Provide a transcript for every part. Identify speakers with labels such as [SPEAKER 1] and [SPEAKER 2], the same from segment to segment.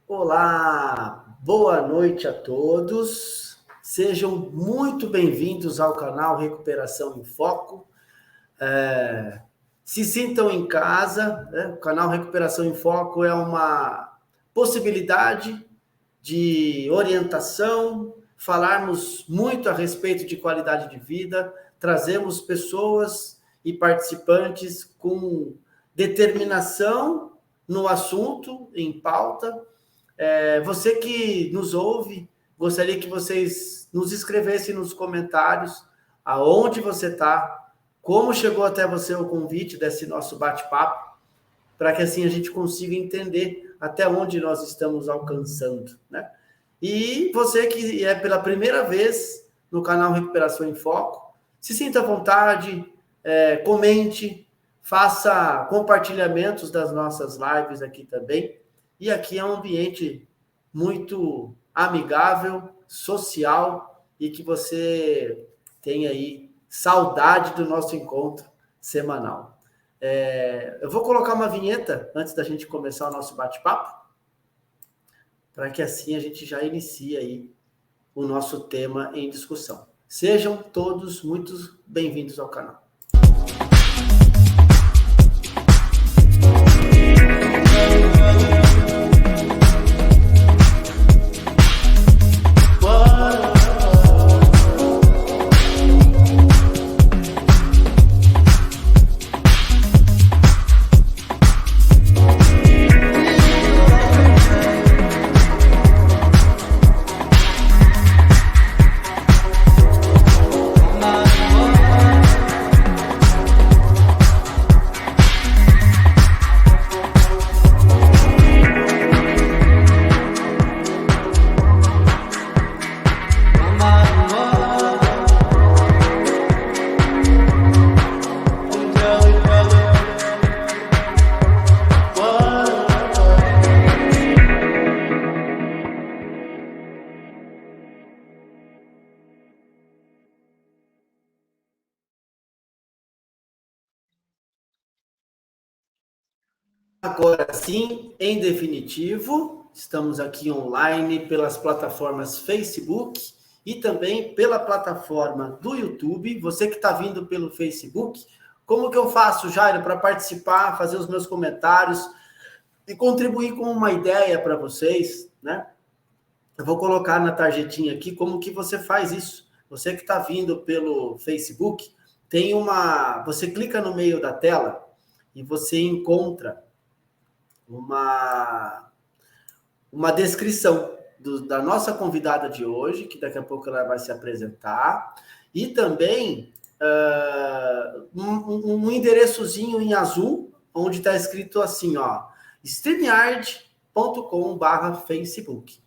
[SPEAKER 1] Olá, boa noite a todos. Sejam muito bem-vindos ao canal Recuperação em Foco. Se sintam em casa, né? O canal Recuperação em Foco é uma possibilidade de orientação, falarmos muito a respeito de qualidade de vida, trazemos pessoas e participantes com determinação no assunto, em pauta. Você que nos ouve, gostaria que vocês nos escrevessem nos comentários aonde você está, como chegou até você o convite desse nosso bate-papo, para que assim a gente consiga entender até onde nós estamos alcançando, né? E você que é pela primeira vez no canal Recuperação em Foco, se sinta à vontade, comente, faça compartilhamentos das nossas lives aqui também. E aqui é um ambiente muito amigável, social, e que você tenha aí saudade do nosso encontro semanal. Eu vou colocar uma vinheta antes da gente começar o nosso bate-papo, para que assim a gente já inicie aí o nosso tema em discussão. Sejam todos muito bem-vindos ao canal. Agora sim, em definitivo, estamos aqui online pelas plataformas Facebook e também pela plataforma do YouTube. Você que está vindo pelo Facebook, como que eu faço, Jairo, para participar, fazer os meus comentários e contribuir com uma ideia para vocês, né? Eu vou colocar na tarjetinha aqui como que você faz isso. Você que está vindo pelo Facebook, você clica no meio da tela e você encontra uma descrição da nossa convidada de hoje, que daqui a pouco ela vai se apresentar, e também um endereçozinho em azul, onde está escrito assim, ó, streamyard.com/Facebook.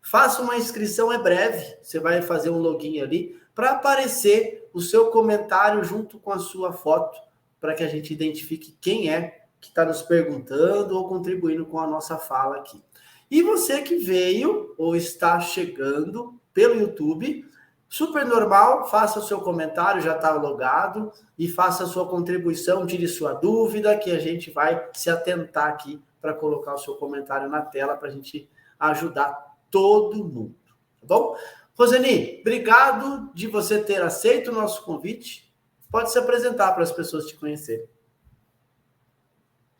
[SPEAKER 1] Faça uma inscrição, é breve, você vai fazer um login ali, para aparecer o seu comentário junto com a sua foto, para que a gente identifique quem é que está nos perguntando ou contribuindo com a nossa fala aqui. E você que veio ou está chegando pelo YouTube, super normal, faça o seu comentário, já está logado, e faça a sua contribuição, tire sua dúvida, que a gente vai se atentar aqui para colocar o seu comentário na tela para a gente ajudar todo mundo, tá bom? Roseni, obrigado de você ter aceito o nosso convite. Pode se apresentar para as pessoas te conhecerem.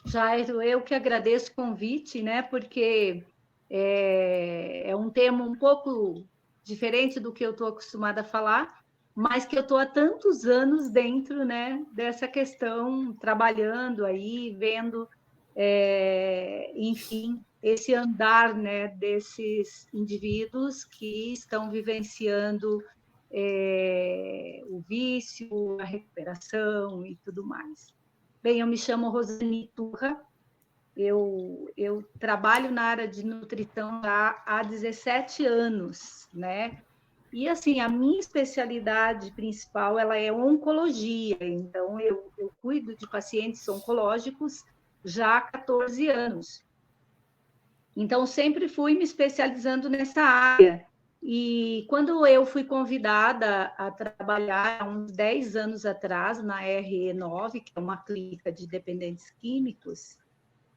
[SPEAKER 2] Jairo, eu que agradeço o convite, né? Porque é um tema um pouco diferente do que eu estou acostumada a falar, mas que eu estou há tantos anos dentro, né, dessa questão, trabalhando aí, vendo, enfim, esse andar, né, desses indivíduos que estão vivenciando o vício, a recuperação e tudo mais. Bem, eu me chamo Roseni Turra, eu trabalho na área de nutrição há 17 anos, né? E, assim, a minha especialidade principal, ela é oncologia, então eu cuido de pacientes oncológicos já há 14 anos. Então, sempre fui me especializando nessa área. E quando eu fui convidada a trabalhar, há uns 10 anos atrás, na RE9, que é uma clínica de dependentes químicos,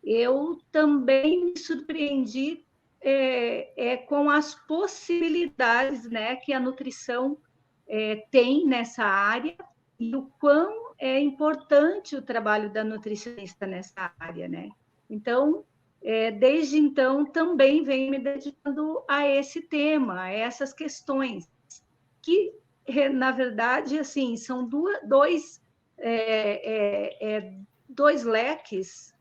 [SPEAKER 2] eu também me surpreendi com as possibilidades, né, que a nutrição tem nessa área e o quão é importante o trabalho da nutricionista nessa área, né? Então, desde então, também venho me dedicando a esse tema, a essas questões, que, na verdade, assim, são dois leques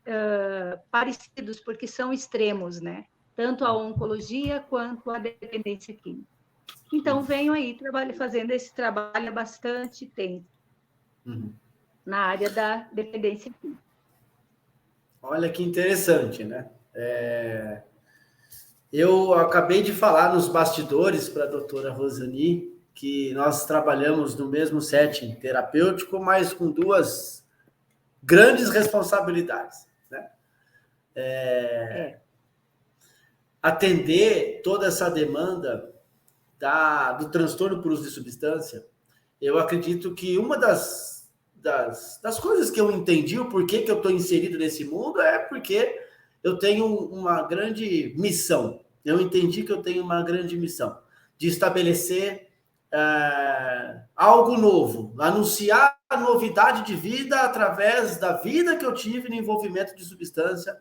[SPEAKER 2] parecidos, porque são extremos, né? Tanto a oncologia quanto a dependência química. Então, venho aí fazendo esse trabalho há bastante tempo, na área da dependência química.
[SPEAKER 1] Olha que interessante, né? Eu acabei de falar nos bastidores para a doutora Rosani que nós trabalhamos no mesmo setting terapêutico, mas com duas grandes responsabilidades, né? Atender toda essa demanda do transtorno por uso de substância. Eu acredito que uma das coisas que eu entendi, o porquê que eu estou inserido nesse mundo, é porque eu tenho uma grande missão. Eu entendi que eu tenho uma grande missão de estabelecer algo novo, anunciar a novidade de vida através da vida que eu tive no envolvimento de substância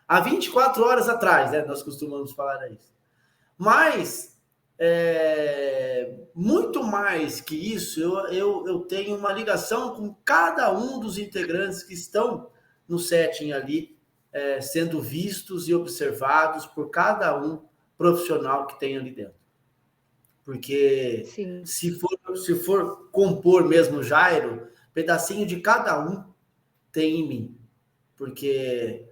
[SPEAKER 1] há 24 horas atrás, né? Nós costumamos falar isso. Mas, muito mais que isso, eu tenho uma ligação com cada um dos integrantes que estão no setting ali, sendo vistos e observados por cada um profissional que tem ali dentro. Porque se for compor mesmo Jairo, pedacinho de cada um tem em mim. Porque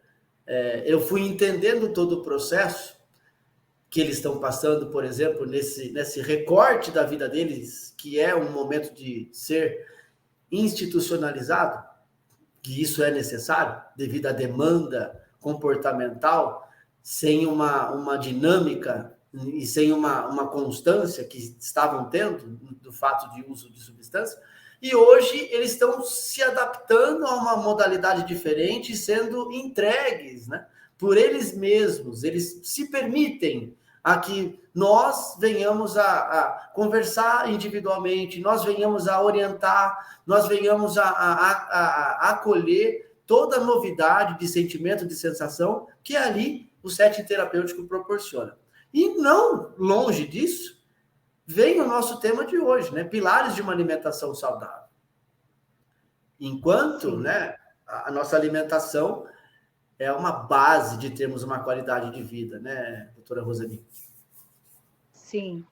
[SPEAKER 1] eu fui entendendo todo o processo que eles estão passando, por exemplo, nesse recorte da vida deles, que é um momento de ser institucionalizado, que isso é necessário, devido à demanda comportamental, sem uma dinâmica e sem uma constância que estavam tendo do fato de uso de substância, e hoje eles estão se adaptando a uma modalidade diferente e sendo entregues, né, por eles mesmos. Eles se permitem a que nós venhamos a conversar individualmente, nós venhamos a orientar, nós venhamos a acolher toda a novidade de sentimento, de sensação que ali o setting terapêutico proporciona. E não longe disso, vem o nosso tema de hoje, né? Pilares de uma alimentação saudável. Enquanto, né, a nossa alimentação é uma base de termos uma qualidade de vida, né, doutora Rosani?
[SPEAKER 2] Sim,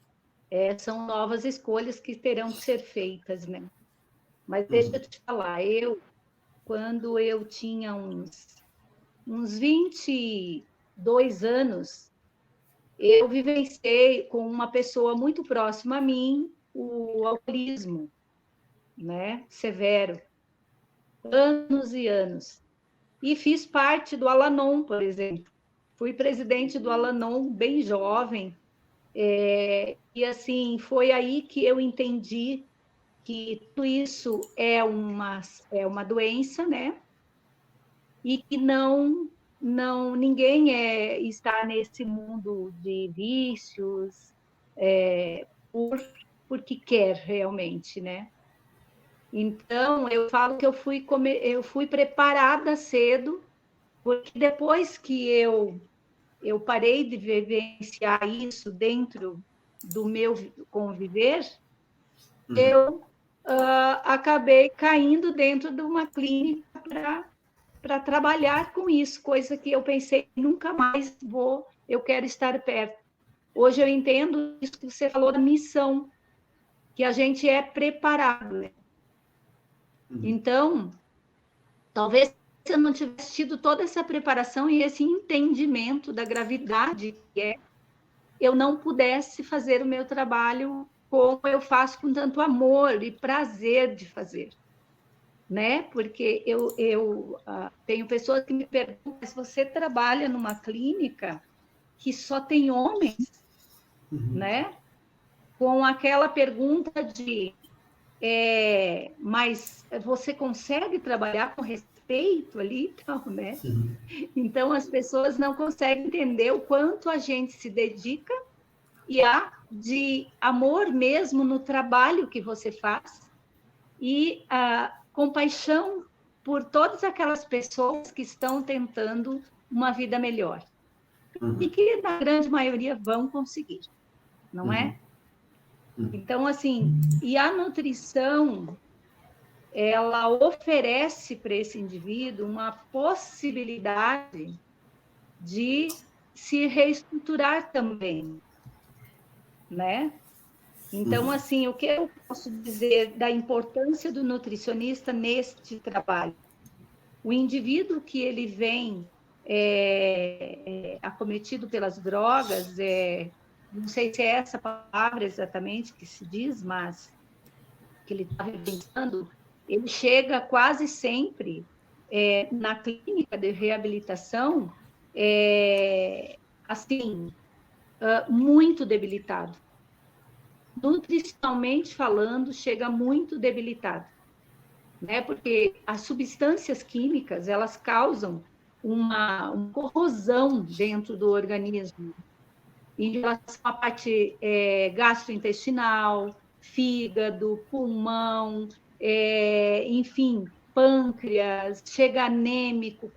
[SPEAKER 2] são novas escolhas que terão que ser feitas, né? Mas deixa eu te falar, quando eu tinha uns 22 anos, eu vivenciei com uma pessoa muito próxima a mim o alcoolismo, né, severo, anos e anos. E fiz parte do Al-Anon, por exemplo. Fui presidente do Al-Anon bem jovem, e assim, foi aí que eu entendi que tudo isso é uma doença, né? E que ninguém está nesse mundo de vícios porque quer realmente, né? Então, eu falo que eu fui preparada cedo, porque depois que eu parei de vivenciar isso dentro do meu conviver, eu acabei caindo dentro de uma clínica para trabalhar com isso, coisa que eu pensei, nunca mais eu quero estar perto. Hoje eu entendo isso que você falou da missão, que a gente é preparado, né? Então, talvez se eu não tivesse tido toda essa preparação e esse entendimento da gravidade que eu não pudesse fazer o meu trabalho como eu faço com tanto amor e prazer de fazer, né? Porque eu tenho pessoas que me perguntam, se você trabalha numa clínica que só tem homens, né? Com aquela pergunta de mas você consegue trabalhar com respeito peito ali, então, né? Então, as pessoas não conseguem entender o quanto a gente se dedica e há de amor mesmo no trabalho que você faz e a compaixão por todas aquelas pessoas que estão tentando uma vida melhor. E que, na grande maioria, vão conseguir, não é? Então, assim, e a nutrição, ela oferece para esse indivíduo uma possibilidade de se reestruturar também, né? Então, assim, o que eu posso dizer da importância do nutricionista neste trabalho? O indivíduo que ele vem acometido pelas drogas, não sei se é essa palavra exatamente que se diz, mas que ele está vivenciando, ele chega quase sempre na clínica de reabilitação, assim, muito debilitado. Nutricionalmente falando, chega muito debilitado, né? Porque as substâncias químicas, elas causam uma corrosão dentro do organismo, em relação à parte gastrointestinal, fígado, pulmão, enfim, pâncreas, chega anêmico,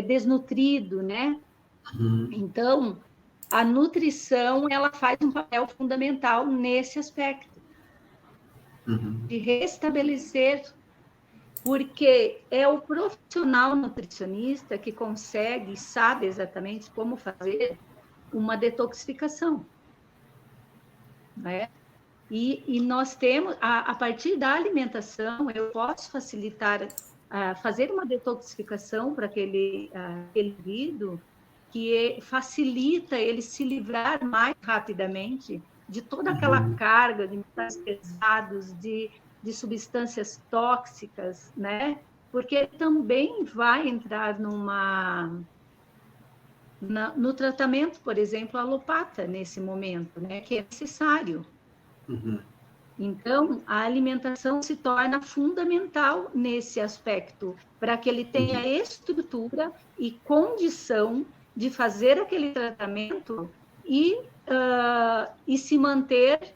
[SPEAKER 2] desnutrido, né? Então, a nutrição, ela faz um papel fundamental nesse aspecto, de restabelecer, porque é o profissional nutricionista que consegue, sabe exatamente como fazer uma detoxificação, né? E nós temos, a partir da alimentação, eu posso facilitar, fazer uma detoxificação para aquele indivíduo, que facilita ele se livrar mais rapidamente de toda aquela carga de metais pesados, de substâncias tóxicas, né? Porque ele também vai entrar no tratamento, por exemplo, alopata, nesse momento, né? Que é necessário. Então, a alimentação se torna fundamental nesse aspecto, para que ele tenha estrutura e condição de fazer aquele tratamento e se manter,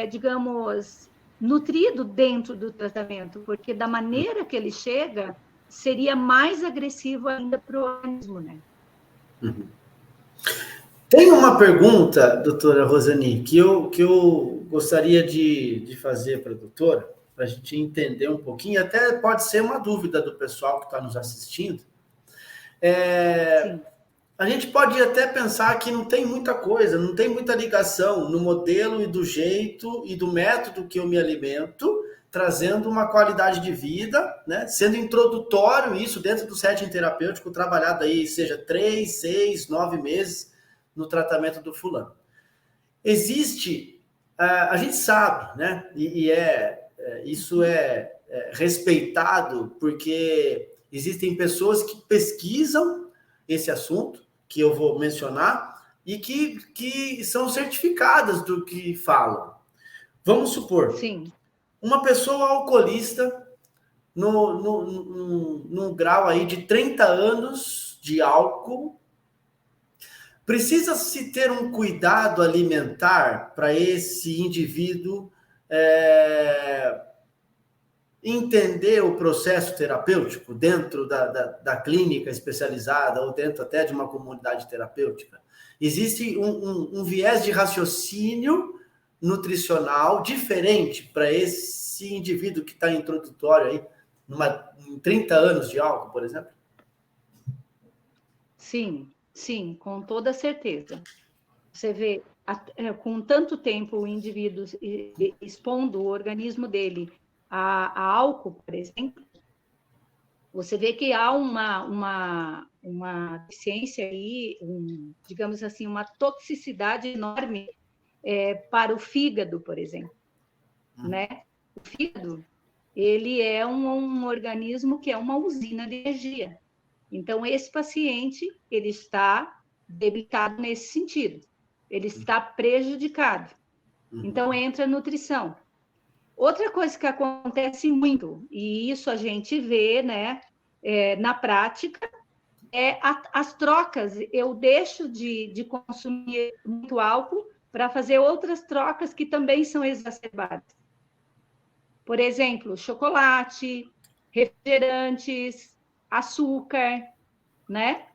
[SPEAKER 2] digamos, nutrido dentro do tratamento, porque da maneira que ele chega, seria mais agressivo ainda para o organismo, né?
[SPEAKER 1] Tem uma pergunta, doutora Rosani, que eu gostaria de fazer para a doutora, para a gente entender um pouquinho, até pode ser uma dúvida do pessoal que está nos assistindo. A gente pode até pensar que não tem muita coisa, não tem muita ligação no modelo e do jeito e do método que eu me alimento, trazendo uma qualidade de vida, né? Sendo introdutório isso dentro do setting terapêutico, trabalhado aí, seja 3, 6, 9 meses, no tratamento do fulano. Existe, a gente sabe, né? Isso é respeitado, porque existem pessoas que pesquisam esse assunto, que eu vou mencionar, e que são certificadas do que falam. Vamos supor,
[SPEAKER 2] Sim. Uma
[SPEAKER 1] pessoa alcoolista, num grau aí de 30 anos de álcool, precisa-se ter um cuidado alimentar para esse indivíduo entender o processo terapêutico dentro da clínica especializada ou dentro até de uma comunidade terapêutica? Existe um viés de raciocínio nutricional diferente para esse indivíduo que está introdutório aí, em 30 anos de álcool, por exemplo?
[SPEAKER 2] Sim. Sim, com toda certeza. Você vê, com tanto tempo o indivíduo expondo o organismo dele a álcool, por exemplo, você vê que há uma deficiência aí, digamos assim, uma toxicidade enorme para o fígado, por exemplo, né? O fígado, ele é um organismo que é uma usina de energia. Então, esse paciente, ele está debilitado nesse sentido. Ele está prejudicado. Então, entra a nutrição. Outra coisa que acontece muito, e isso a gente vê, né, na prática, as trocas. Eu deixo de consumir muito álcool para fazer outras trocas que também são exacerbadas. Por exemplo, chocolate, refrigerantes, açúcar, né?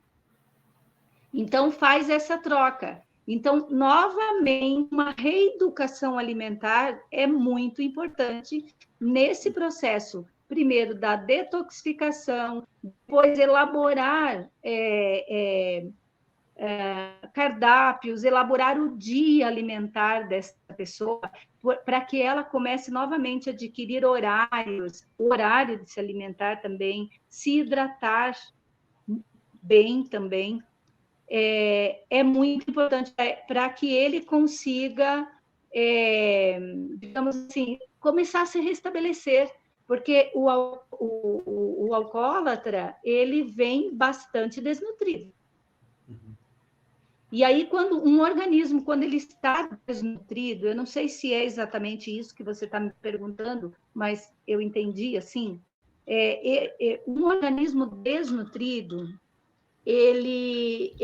[SPEAKER 2] Então, faz essa troca. Então, novamente, uma reeducação alimentar é muito importante nesse processo. Primeiro, da detoxificação, depois elaborar cardápios, elaborar o dia alimentar dessa pessoa, para que ela comece novamente a adquirir horários, o horário de se alimentar também, se hidratar bem também. É muito importante para que ele consiga, digamos assim, começar a se restabelecer, porque o alcoólatra, ele vem bastante desnutrido. E aí, quando um organismo, quando ele está desnutrido, eu não sei se é exatamente isso que você está me perguntando, mas eu entendi assim, um organismo desnutrido, ele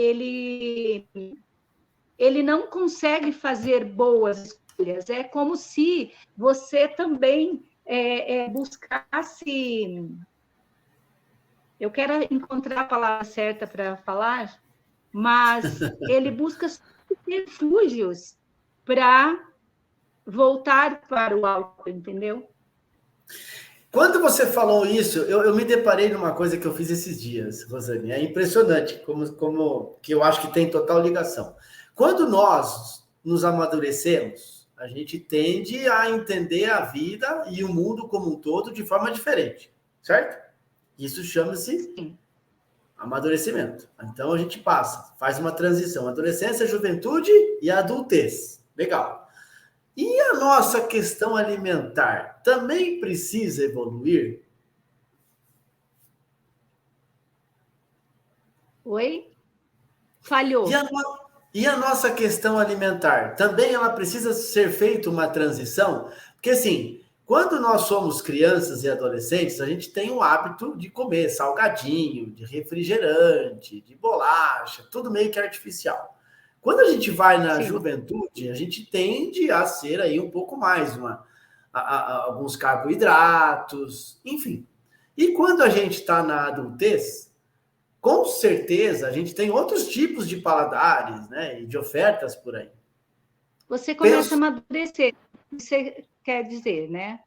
[SPEAKER 2] não consegue fazer boas escolhas. É como se você também buscasse... Eu quero encontrar a palavra certa para falar, mas ele busca refúgios para voltar para o álcool, entendeu?
[SPEAKER 1] Quando você falou isso, eu me deparei numa coisa que eu fiz esses dias, Rosane. É impressionante como que eu acho que tem total ligação. Quando nós nos amadurecemos, a gente tende a entender a vida e o mundo como um todo de forma diferente, certo? Isso chama-se amadurecimento. Então a gente faz uma transição, adolescência, juventude e adultez. Legal. E a nossa questão alimentar também precisa evoluir?
[SPEAKER 2] Oi? Falhou.
[SPEAKER 1] E a nossa questão alimentar também ela precisa ser feita uma transição? Porque assim, quando nós somos crianças e adolescentes, a gente tem o hábito de comer salgadinho, de refrigerante, de bolacha, tudo meio que artificial. Quando a gente vai na
[SPEAKER 2] Sim.
[SPEAKER 1] juventude, a gente tende a ser aí um pouco mais alguns carboidratos, enfim. E quando a gente está na adultez, com certeza a gente tem outros tipos de paladares, né, e de ofertas por aí.
[SPEAKER 2] Você começa a amadurecer, você quer dizer, né?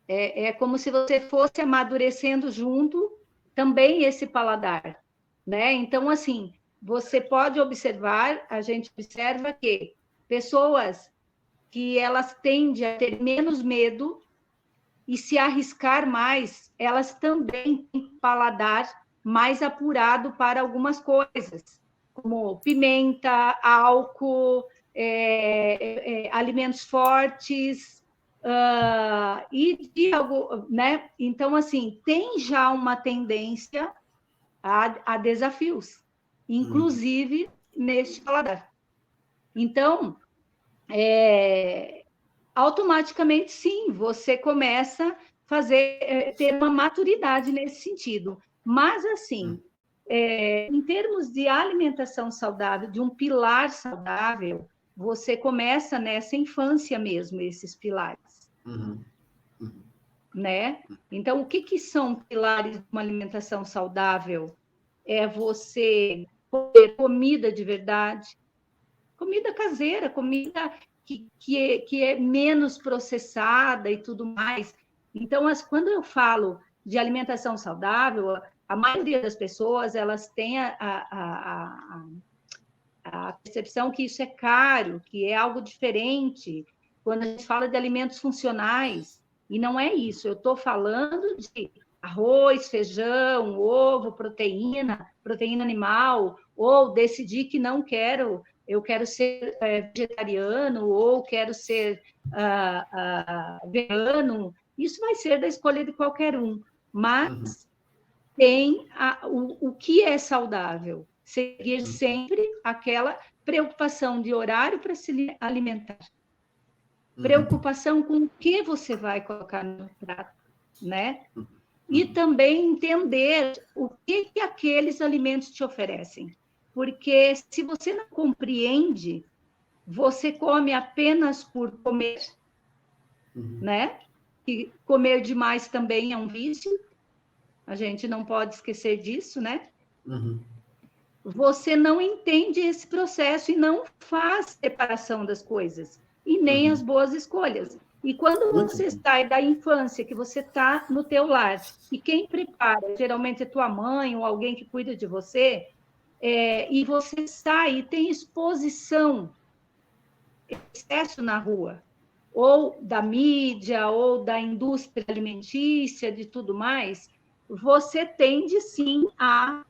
[SPEAKER 2] É como se você fosse amadurecendo junto também esse paladar, né? Então, assim, você pode observar, a gente observa que pessoas que elas tendem a ter menos medo e se arriscar mais, elas também têm paladar mais apurado para algumas coisas, como pimenta, álcool, alimentos fortes, e de algo, né? Então, assim, tem já uma tendência a desafios, inclusive neste paladar. Então, automaticamente, sim, você começa a ter uma maturidade nesse sentido. Mas, assim, em termos de alimentação saudável, de um pilar saudável, você começa nessa infância mesmo, esses pilares. Né? Então, o que são pilares de uma alimentação saudável? É você comer comida de verdade, comida caseira, comida que é menos processada e tudo mais. Então, quando eu falo de alimentação saudável, a maioria das pessoas elas têm a percepção que isso é caro, que é algo diferente. Quando a gente fala de alimentos funcionais, e não é isso, eu estou falando de arroz, feijão, ovo, proteína animal, ou decidir que não quero, eu quero ser vegetariano, ou quero ser vegano, isso vai ser da escolha de qualquer um, mas tem o que é saudável, seguir sempre aquela preocupação de horário para se alimentar. preocupação com o que você vai colocar no prato, né? E também entender o que aqueles alimentos te oferecem. Porque se você não compreende, você come apenas por comer, né? E comer demais também é um vício, a gente não pode esquecer disso, né? Você não entende esse processo e não faz separação das coisas, e nem as boas escolhas. E quando você sai da infância, que você está no teu lar, e quem prepara, geralmente é tua mãe ou alguém que cuida de você, e você sai e tem exposição, excesso na rua, ou da mídia, ou da indústria alimentícia, de tudo mais, você tende, sim, a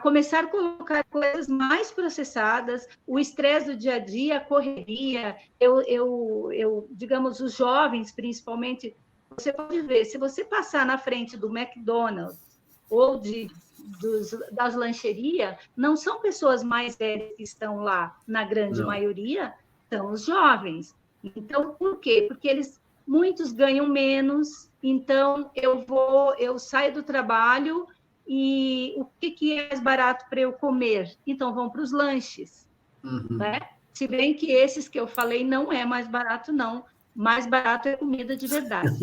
[SPEAKER 2] começar a colocar coisas mais processadas, o estresse do dia a dia, a correria, digamos, os jovens, principalmente, você pode ver, se você passar na frente do McDonald's ou das lancherias, não são pessoas mais velhas que estão lá, na grande maioria, são os jovens. Então, por quê? Porque muitos ganham menos, então eu saio do trabalho e o que é mais barato para eu comer? Então, vão para os lanches, né? Se bem que esses que eu falei não é mais barato, não. Mais barato é comida de verdade.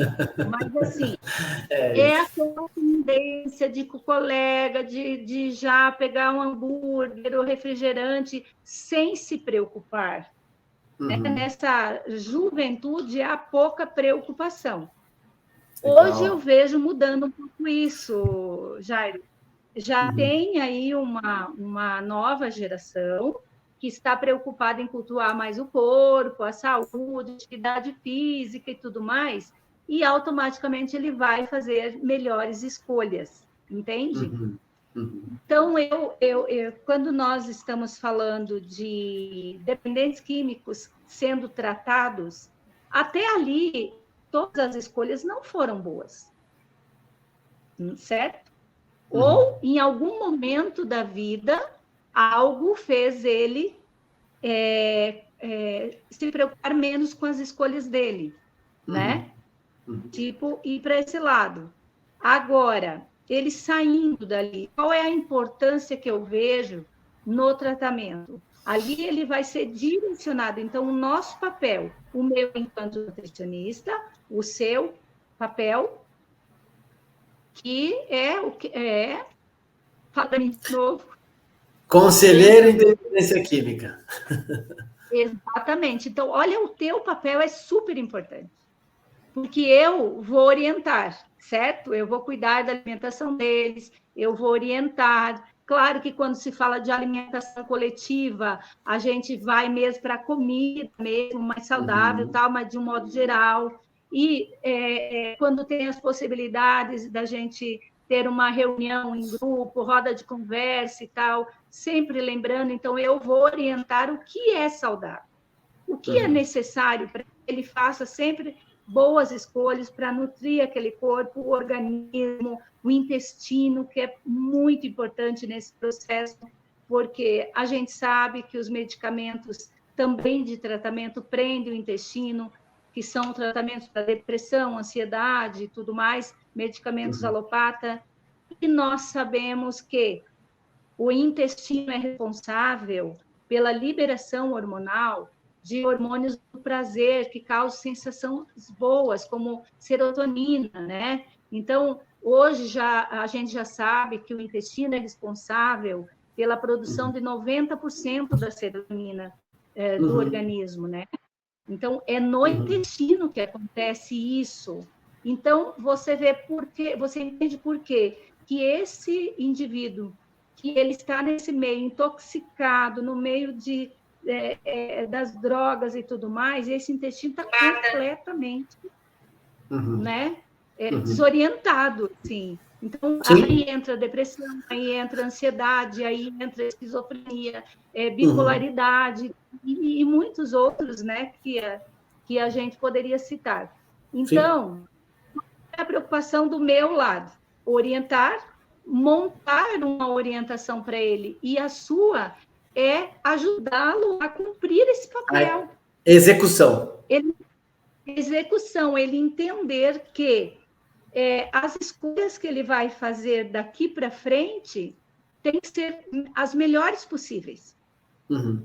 [SPEAKER 2] Mas, assim, aquela tendência de colega, de já pegar um hambúrguer ou refrigerante sem se preocupar. Nessa juventude, há pouca preocupação. Legal. Hoje eu vejo mudando um pouco isso, Jairo. Já tem aí uma nova geração que está preocupada em cultuar mais o corpo, a saúde, a atividade física e tudo mais, e automaticamente ele vai fazer melhores escolhas, entende? Então, quando nós estamos falando de dependentes químicos sendo tratados, até ali, todas as escolhas não foram boas, certo? Ou, em algum momento da vida, algo fez ele se preocupar menos com as escolhas dele, né? Tipo, ir para esse lado. Agora, ele saindo dali, qual é a importância que eu vejo no tratamento? Ali ele vai ser direcionado. Então, o nosso papel, o meu enquanto nutricionista, o seu papel, que é o que é, fala para mim de novo.
[SPEAKER 1] Conselheiro em dependência química.
[SPEAKER 2] Exatamente. Então, olha, o teu papel é super importante. Porque eu vou orientar, certo? Eu vou cuidar da alimentação deles, eu vou orientar. Claro que quando se fala de alimentação coletiva, a gente vai mesmo para a comida mesmo, mais saudável, tal, mas de um modo geral. E quando tem as possibilidades da gente ter uma reunião em grupo, roda de conversa e tal, sempre lembrando, então eu vou orientar o que é saudável, o que é necessário para que ele faça sempre boas escolhas para nutrir aquele corpo, o organismo, o intestino, que é muito importante nesse processo, porque a gente sabe que os medicamentos também de tratamento prendem o intestino, que são tratamentos para depressão, ansiedade e tudo mais, medicamentos alopata, e nós sabemos que o intestino é responsável pela liberação hormonal de hormônios do prazer, que causam sensações boas, como serotonina, né? Então, hoje a gente já sabe que o intestino é responsável pela produção de 90% da serotonina do organismo, né? Então, é no intestino que acontece isso. Então, você vê você entende por quê que esse indivíduo que ele está nesse meio intoxicado, no meio das drogas e tudo mais, esse intestino está completamente desorientado, assim. Então, aí entra a depressão, aí entra a ansiedade, aí entra a esquizofrenia, bipolaridade e muitos outros, né, que a gente poderia citar. Então, é a preocupação do meu lado, orientar, montar uma orientação para ele, e a sua é ajudá-lo a cumprir esse papel.
[SPEAKER 1] Execução.
[SPEAKER 2] Execução, ele entender que as escolhas que ele vai fazer daqui para frente têm que ser as melhores possíveis.
[SPEAKER 1] Uhum.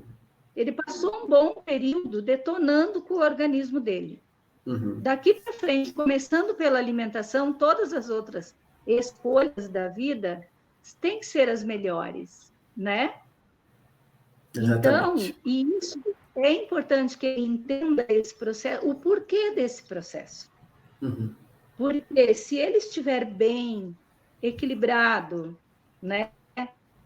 [SPEAKER 2] Ele passou um bom período detonando com o organismo dele.
[SPEAKER 1] Uhum.
[SPEAKER 2] Daqui para frente, começando pela alimentação, todas as outras escolhas da vida têm que ser as melhores, né?
[SPEAKER 1] Exatamente.
[SPEAKER 2] Então, e isso é importante que ele entenda esse processo, o porquê desse processo.
[SPEAKER 1] Uhum.
[SPEAKER 2] Porque se ele estiver bem, equilibrado, né,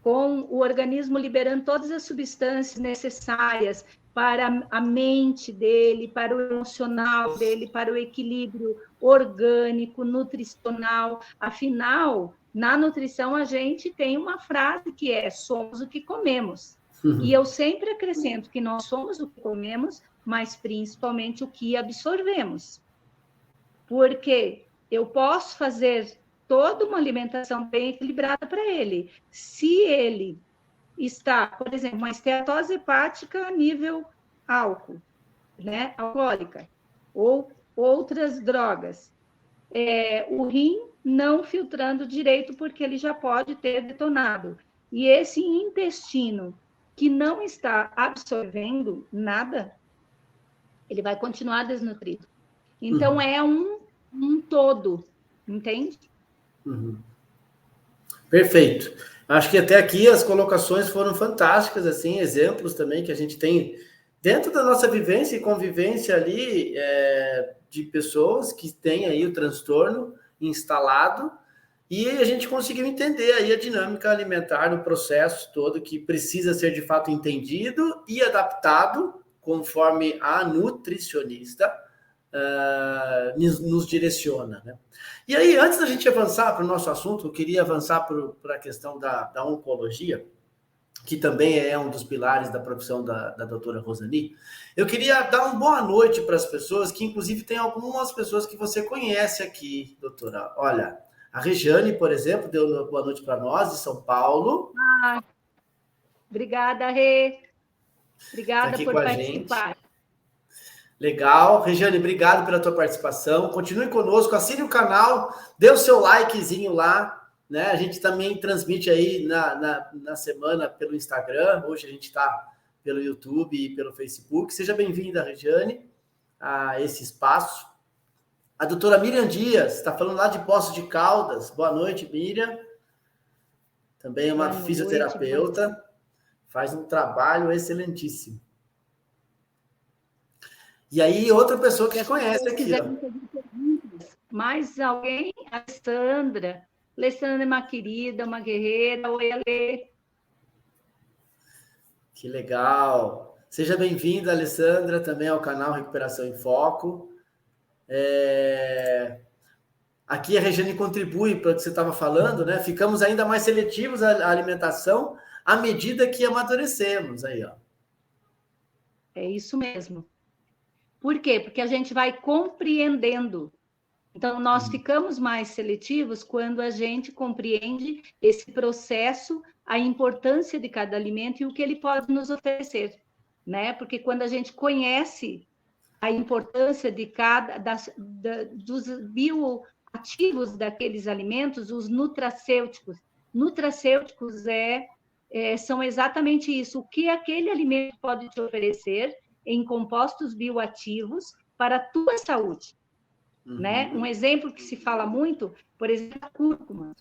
[SPEAKER 2] com o organismo liberando todas as substâncias necessárias para a mente dele, para o emocional dele, para o equilíbrio orgânico, nutricional. Afinal, na nutrição, a gente tem uma frase que é: somos o que comemos.
[SPEAKER 1] Uhum.
[SPEAKER 2] E eu sempre acrescento que nós somos o que comemos, mas principalmente o que absorvemos. Porque eu posso fazer toda uma alimentação bem equilibrada para ele. Se ele está, por exemplo, uma esteatose hepática a nível álcool, né, alcoólica, ou outras drogas, o rim não filtrando direito porque ele já pode ter detonado. E esse intestino que não está absorvendo nada, ele vai continuar desnutrido. Então, é um todo, entende?
[SPEAKER 1] Uhum. Perfeito. Acho que até aqui as colocações foram fantásticas, assim, exemplos também que a gente tem dentro da nossa vivência e convivência ali de pessoas que têm aí o transtorno instalado, e a gente conseguiu entender aí a dinâmica alimentar, o processo todo que precisa ser de fato entendido e adaptado conforme a nutricionista nos direciona, né? E aí, antes da gente avançar para o nosso assunto, eu queria avançar para a questão da oncologia, que também é um dos pilares da profissão da doutora Rosani. Eu queria dar uma boa noite para as pessoas, que inclusive tem algumas pessoas que você conhece aqui, doutora. Olha, a Regiane, por exemplo, deu uma boa noite para nós, de São Paulo.
[SPEAKER 2] Obrigada, Rê. Obrigada
[SPEAKER 1] tá aqui
[SPEAKER 2] por
[SPEAKER 1] com a
[SPEAKER 2] participar.
[SPEAKER 1] Gente. Legal. Regiane, obrigado pela tua participação. Continue conosco, assine o canal, dê o seu likezinho lá, né? A gente também transmite aí na semana pelo Instagram. Hoje a gente está pelo YouTube e pelo Facebook. Seja bem-vinda, Regiane, a esse espaço. A doutora Miriam Dias está falando lá de Poços de Caldas. Boa noite, Miriam. Também é uma fisioterapeuta. Faz um trabalho excelentíssimo. E aí, outra pessoa que te conhece aqui.
[SPEAKER 2] Mais alguém? Alessandra. Alessandra é uma querida, uma guerreira. Oi, Ale.
[SPEAKER 1] Que legal. Seja bem-vinda, Alessandra, também ao canal Recuperação em Foco. Aqui a Regiane contribui para o que você estava falando, né? Ficamos ainda mais seletivos à alimentação à medida que amadurecemos. Aí, ó.
[SPEAKER 2] É isso mesmo. Por quê? Porque a gente vai compreendendo. Então, nós ficamos mais seletivos quando a gente compreende esse processo, a importância de cada alimento e o que ele pode nos oferecer, né? Porque quando a gente conhece a importância de dos bioativos daqueles alimentos, os nutracêuticos. Nutracêuticos são exatamente isso, o que aquele alimento pode te oferecer em compostos bioativos para a tua saúde. Né? Um exemplo que se fala muito, por exemplo, a cúrcuma.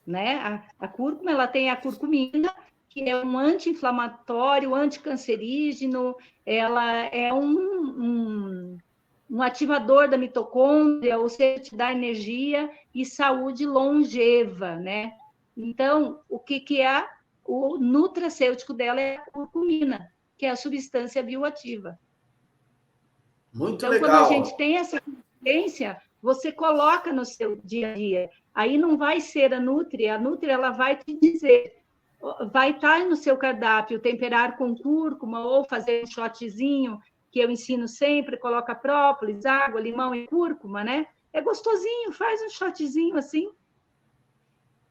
[SPEAKER 2] Né? A cúrcuma, ela tem a curcumina, que é um anti-inflamatório, anticancerígeno, ela é um ativador da mitocôndria, ou seja, te dá energia e saúde longeva, né? Então, o que é o nutracêutico dela é a curcumina, que é a substância bioativa.
[SPEAKER 1] Muito
[SPEAKER 2] então,
[SPEAKER 1] legal.
[SPEAKER 2] Quando a gente tem essa consciência, você coloca no seu dia a dia. Aí não vai ser a Nutri ela vai te dizer, vai estar no seu cardápio, temperar com cúrcuma ou fazer um shotzinho, que eu ensino sempre, coloca própolis, água, limão e cúrcuma, né? É gostosinho, faz um shotzinho assim.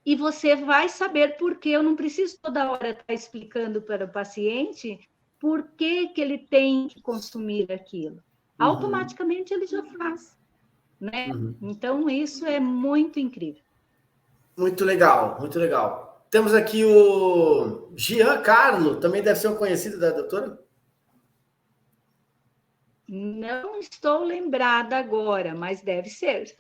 [SPEAKER 2] E você vai saber por que eu não preciso toda hora estar explicando para o paciente por que que ele tem que consumir aquilo. Automaticamente ele já faz, né? Então, isso é muito incrível.
[SPEAKER 1] Muito legal, muito legal. Temos aqui o Giancarlo, também deve ser um conhecido da doutora?
[SPEAKER 2] Não estou lembrada agora, mas deve ser.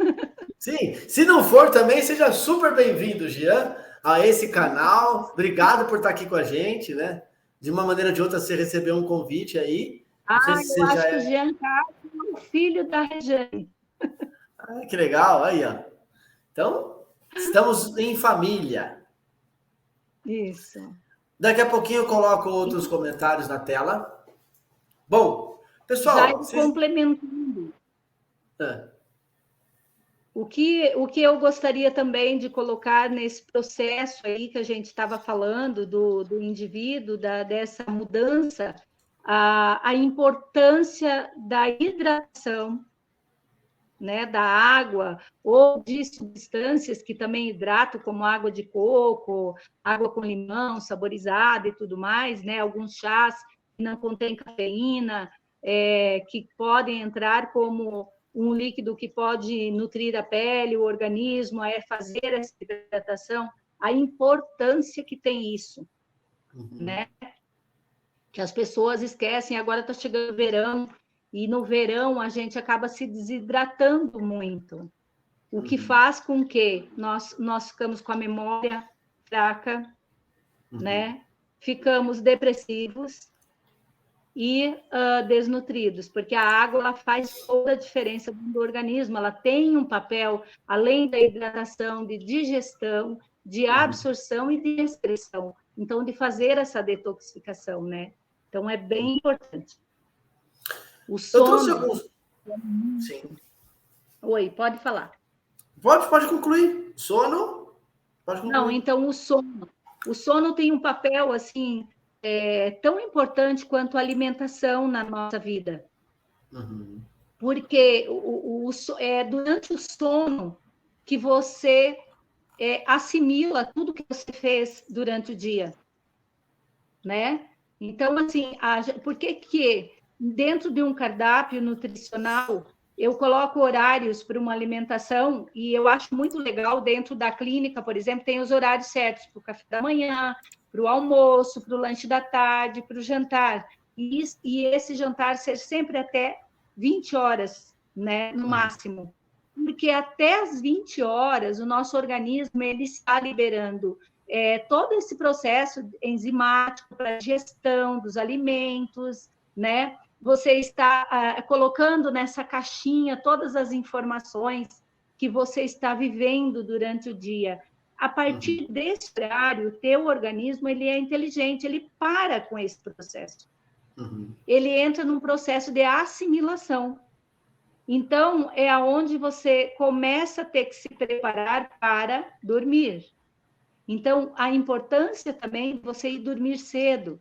[SPEAKER 1] Sim, se não for também, seja super bem-vindo, Gian, a esse canal. Obrigado por estar aqui com a gente, né? De uma maneira ou de outra, você recebeu um convite aí. Não sei se
[SPEAKER 2] Eu
[SPEAKER 1] você já
[SPEAKER 2] acho que o
[SPEAKER 1] é.
[SPEAKER 2] Giancarlo é o filho da Rejane.
[SPEAKER 1] Ah, que legal, aí, ó. Então, estamos em família.
[SPEAKER 2] Isso.
[SPEAKER 1] Daqui a pouquinho eu coloco outros comentários na tela. Bom,
[SPEAKER 2] Já
[SPEAKER 1] pessoal, vocês...
[SPEAKER 2] complementando.
[SPEAKER 1] Ah,
[SPEAKER 2] O que eu gostaria também de colocar nesse processo aí que a gente estava falando do indivíduo, dessa mudança, a importância da hidratação, né, da água, ou de substâncias que também hidratam, como água de coco, água com limão, saborizada e tudo mais, né, alguns chás que não contêm cafeína, que podem entrar como um líquido que pode nutrir a pele, o organismo, fazer essa hidratação, a importância que tem isso, né? Que as pessoas esquecem, agora está chegando o verão, e no verão a gente acaba se desidratando muito, o que faz com que nós ficamos com a memória fraca, né? Ficamos depressivos e desnutridos, porque a água ela faz toda a diferença do organismo, ela tem um papel, além da hidratação, de digestão, de absorção e de excreção, então de fazer essa detoxificação, né? Então é bem importante. O
[SPEAKER 1] eu trouxe
[SPEAKER 2] sono...
[SPEAKER 1] alguns... Sim.
[SPEAKER 2] Oi, pode falar.
[SPEAKER 1] Pode concluir. Sono? Pode concluir.
[SPEAKER 2] Não, então o sono tem um papel assim tão importante quanto a alimentação na nossa vida. Porque é durante o sono que você assimila tudo que você fez durante o dia, né? Então, assim, por que dentro de um cardápio nutricional eu coloco horários para uma alimentação e eu acho muito legal dentro da clínica, por exemplo, tem os horários certos para o café da manhã, para o almoço, para o lanche da tarde, para o jantar. E esse jantar ser sempre até 20 horas, né, no máximo. Porque até as 20 horas o nosso organismo ele está liberando todo esse processo enzimático para a digestão dos alimentos, né? Você está colocando nessa caixinha todas as informações que você está vivendo durante o dia. A partir desse horário, o teu organismo ele é inteligente, ele para com esse processo. Ele entra num processo de assimilação. Então, é aonde você começa a ter que se preparar para dormir. Então, a importância também de você ir dormir cedo,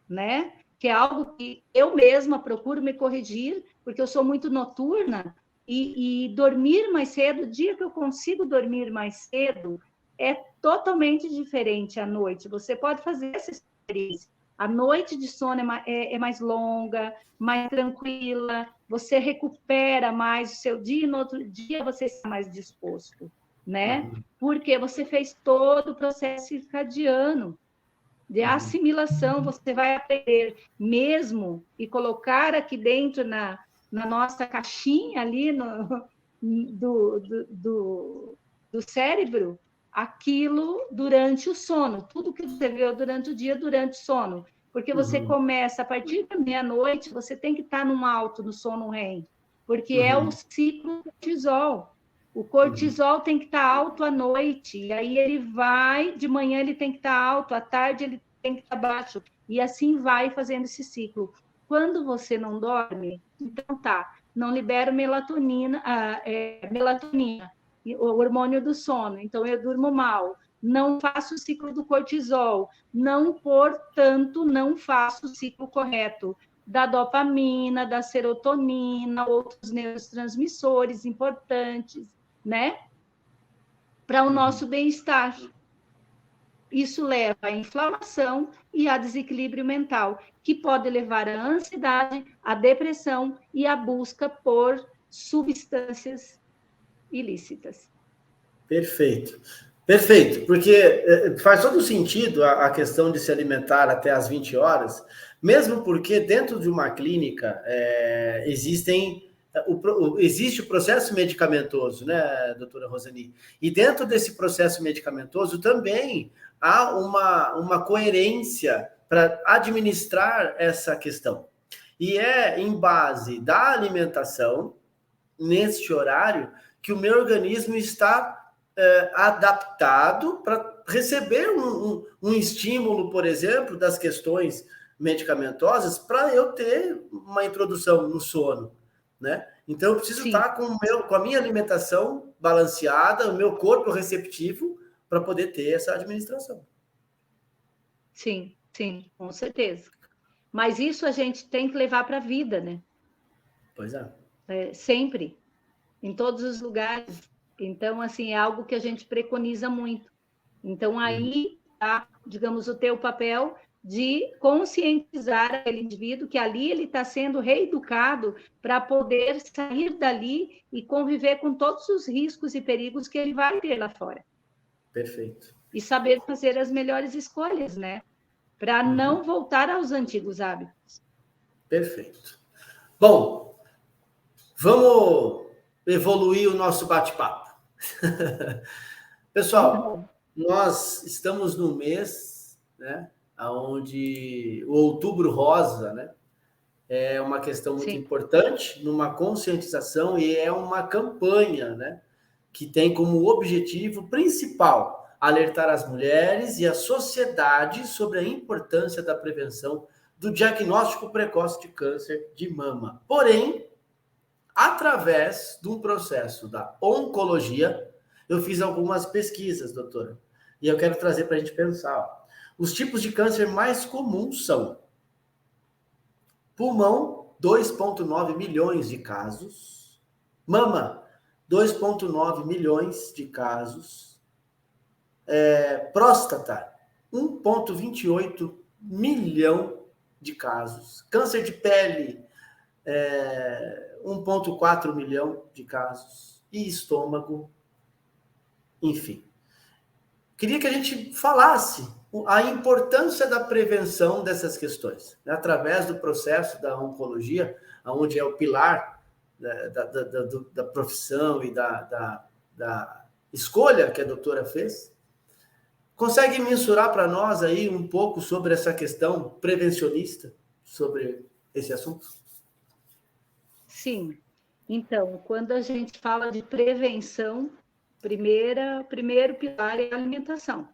[SPEAKER 2] né? Que é algo que eu mesma procuro me corrigir, porque eu sou muito noturna, e dormir mais cedo, o dia que eu consigo dormir mais cedo, é totalmente diferente à noite. Você pode fazer essa experiência. A noite de sono é mais longa, mais tranquila, você recupera mais o seu dia, e no outro dia você está mais disposto, né? Porque você fez todo o processo circadiano de assimilação, você vai aprender mesmo e colocar aqui dentro na nossa caixinha ali do cérebro aquilo durante o sono, tudo que você viu durante o dia, durante o sono. Porque você começa, a partir da meia-noite, você tem que estar num alto, no sono REM, porque é o ciclo do cortisol. O cortisol tem que estar alto à noite, e aí ele vai, de manhã ele tem que estar alto, à tarde ele tem que estar baixo, e assim vai fazendo esse ciclo. Quando você não dorme, então não libera melatonina, o hormônio do sono, então eu durmo mal, não faço o ciclo do cortisol, portanto, não faço o ciclo correto da dopamina, da serotonina, outros neurotransmissores importantes, né? Para o nosso bem-estar. isso leva à inflamação e a desequilíbrio mental, que pode levar à ansiedade, à depressão e à busca por substâncias ilícitas.
[SPEAKER 1] Perfeito. Perfeito, porque faz todo sentido a questão de se alimentar até as 20 horas, mesmo porque dentro de uma clínica existe o processo medicamentoso, né, doutora Rosani? E dentro desse processo medicamentoso também há uma coerência para administrar essa questão. E é em base da alimentação, neste horário, que o meu organismo está adaptado para receber um estímulo, por exemplo, das questões medicamentosas, para eu ter uma introdução no sono, né? Então, eu preciso estar com a minha alimentação balanceada, o meu corpo receptivo, para poder ter essa administração.
[SPEAKER 2] Sim, sim, com certeza. Mas isso a gente tem que levar para a vida, né?
[SPEAKER 1] Pois é.
[SPEAKER 2] Sempre, em todos os lugares. Então, assim, é algo que a gente preconiza muito. Então, aí está, digamos, o teu papel de conscientizar aquele indivíduo que ali ele está sendo reeducado para poder sair dali e conviver com todos os riscos e perigos que ele vai ter lá fora.
[SPEAKER 1] Perfeito.
[SPEAKER 2] E saber fazer as melhores escolhas, né? Para não voltar aos antigos hábitos.
[SPEAKER 1] Perfeito. Bom, vamos evoluir o nosso bate-papo. Pessoal, nós estamos no mês, né, onde o Outubro Rosa, né, é uma questão muito importante, numa conscientização, e é uma campanha, né, que tem como objetivo principal alertar as mulheres e a sociedade sobre a importância da prevenção do diagnóstico precoce de câncer de mama. Porém, através de um processo da oncologia, eu fiz algumas pesquisas, doutora, e eu quero trazer para a gente pensar. Os tipos de câncer mais comuns são pulmão, 2,9 milhões de casos, mama, 2,9 milhões de casos, próstata, 1,28 milhão de casos, câncer de pele, 1,4 milhão de casos, e estômago, enfim. Queria que a gente falasse a importância da prevenção dessas questões, né? Através do processo da oncologia, onde é o pilar da profissão e da escolha que a doutora fez. Consegue mensurar para nós aí um pouco sobre essa questão prevencionista, sobre esse assunto?
[SPEAKER 2] Sim. Então, quando a gente fala de prevenção, primeiro pilar é a alimentação.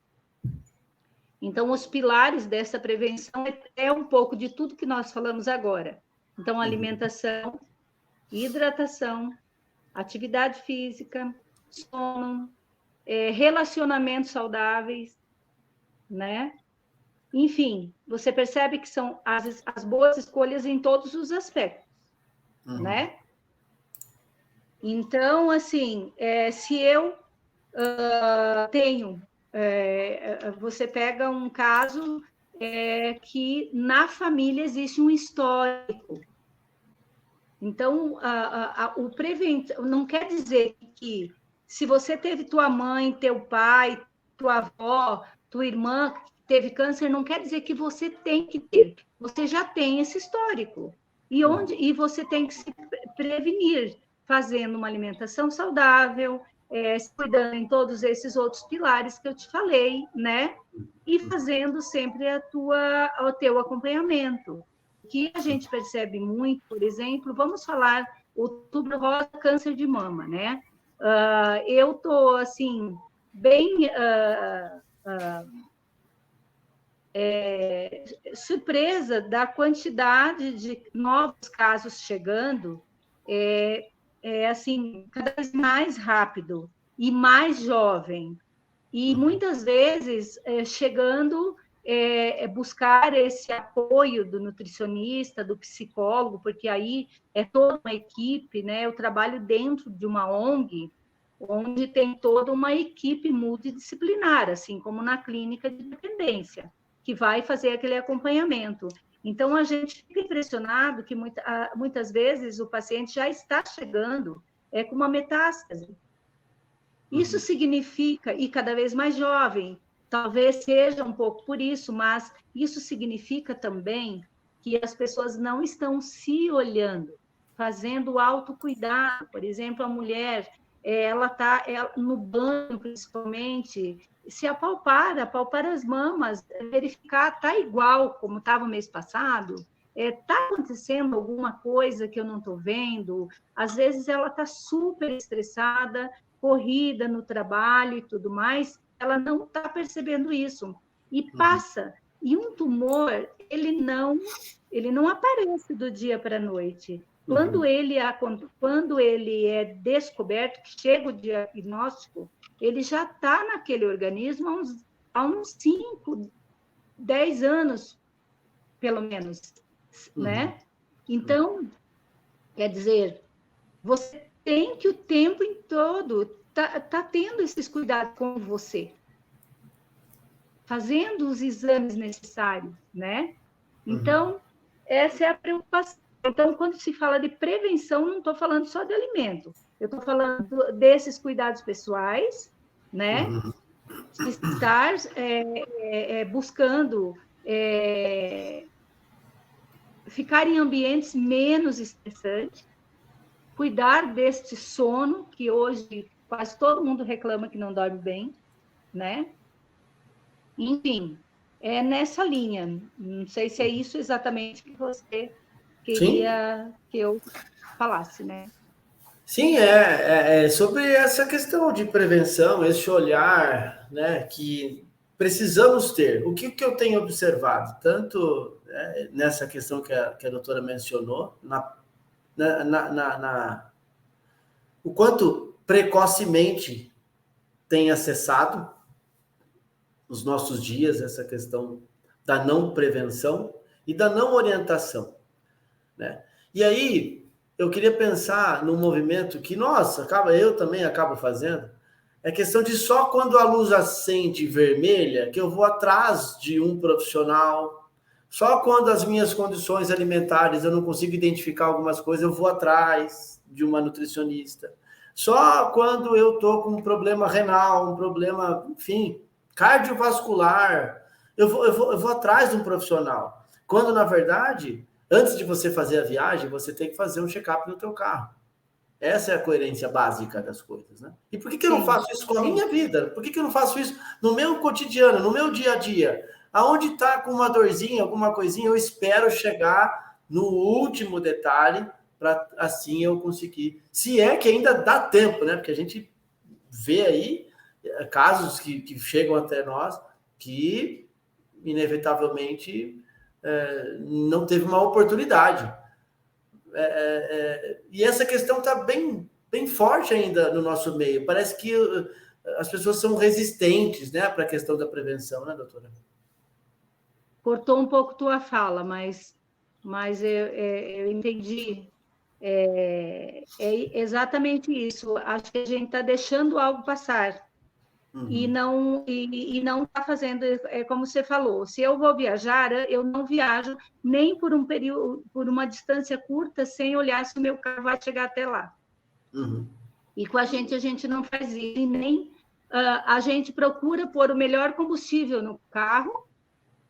[SPEAKER 2] Então, os pilares dessa prevenção é um pouco de tudo que nós falamos agora. Então, alimentação, hidratação, atividade física, sono, relacionamentos saudáveis, né? Enfim, você percebe que são as boas escolhas em todos os aspectos, né? Então, assim, se eu tenho... você pega um caso que na família existe um histórico. Então, o prevenção não quer dizer que se você teve tua mãe, teu pai, tua avó, tua irmã teve câncer, não quer dizer que você tem que ter. Você já tem esse histórico. E você tem que se prevenir, fazendo uma alimentação saudável, se cuidando em todos esses outros pilares que eu te falei, né? E fazendo sempre o teu acompanhamento. O que a gente percebe muito, por exemplo, vamos falar Outubro Rosa, câncer de mama, né? Eu estou, assim, bem surpresa da quantidade de novos casos chegando, assim, cada vez mais rápido e mais jovem. E muitas vezes chegando buscar esse apoio do nutricionista, do psicólogo, porque aí é toda uma equipe, né? Eu trabalho dentro de uma ONG onde tem toda uma equipe multidisciplinar, assim como na clínica de dependência, que vai fazer aquele acompanhamento. Então, a gente fica impressionado que muitas vezes o paciente já está chegando com uma metástase. Isso significa, e cada vez mais jovem, talvez seja um pouco por isso, mas isso significa também que as pessoas não estão se olhando, fazendo autocuidado. Por exemplo, a mulher, ela está no banho, principalmente, se apalpar as mamas, verificar, está igual como estava o mês passado, está acontecendo alguma coisa que eu não estou vendo, às vezes ela está super estressada, corrida no trabalho e tudo mais, ela não está percebendo isso, e passa. E um tumor, ele não aparece do dia para a noite. Quando ele é descoberto, que chega o diagnóstico, ele já está naquele organismo há uns 5, 10 anos, pelo menos, né? Então, quer dizer, você tem que o tempo todo tá tendo esses cuidados com você, fazendo os exames necessários, né? Então, essa é a preocupação. Então, quando se fala de prevenção, não estou falando só de alimento, eu estou falando desses cuidados pessoais, né? Estar buscando ficar em ambientes menos estressantes, cuidar deste sono, que hoje quase todo mundo reclama que não dorme bem, né? Enfim, é nessa linha. Não sei se é isso exatamente que você queria que eu falasse, né?
[SPEAKER 1] Sim, é sobre essa questão de prevenção, esse olhar, né, que precisamos ter. O que eu tenho observado, tanto nessa questão que a doutora mencionou, o quanto precocemente tem acessado os nossos dias essa questão da não prevenção e da não orientação, né? E aí eu queria pensar num movimento que, nossa, eu também acabo fazendo, é questão de só quando a luz acende vermelha que eu vou atrás de um profissional, só quando as minhas condições alimentares eu não consigo identificar algumas coisas, eu vou atrás de uma nutricionista. Só quando eu estou com um problema renal, um problema, enfim, cardiovascular, eu vou atrás de um profissional. Quando, na verdade, antes de você fazer a viagem, você tem que fazer um check-up no teu carro. Essa é a coerência básica das coisas, né? E por que eu não faço isso com a minha vida? Por que eu não faço isso no meu cotidiano, no meu dia a dia? Aonde está com uma dorzinha, alguma coisinha, eu espero chegar no último detalhe para assim eu conseguir. Se é que ainda dá tempo, né? Porque a gente vê aí casos que chegam até nós que, inevitavelmente, não teve uma oportunidade. E essa questão está bem forte ainda no nosso meio. Parece que as pessoas são resistentes, né, para a questão da prevenção, né, doutora?
[SPEAKER 2] Cortou um pouco tua fala, mas eu entendi. É exatamente isso. Acho que a gente está deixando algo passar. E não está fazendo, como você falou, se eu vou viajar, eu não viajo nem por um período, por uma distância curta, sem olhar se o meu carro vai chegar até lá. E com a gente não faz isso, e nem a gente procura pôr o melhor combustível no carro,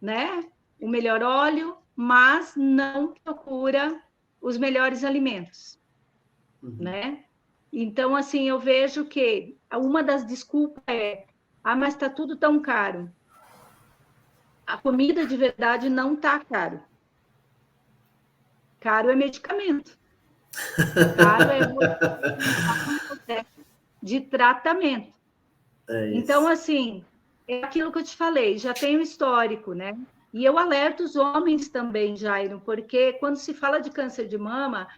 [SPEAKER 2] né? O melhor óleo, mas não procura os melhores alimentos, né? Então, assim, eu vejo que uma das desculpas mas está tudo tão caro. A comida de verdade não está caro. Caro é medicamento. Caro é de tratamento. Então, assim, é aquilo que eu te falei, já tem um histórico, né? E eu alerto os homens também, Jairo, porque quando se fala de câncer de mama,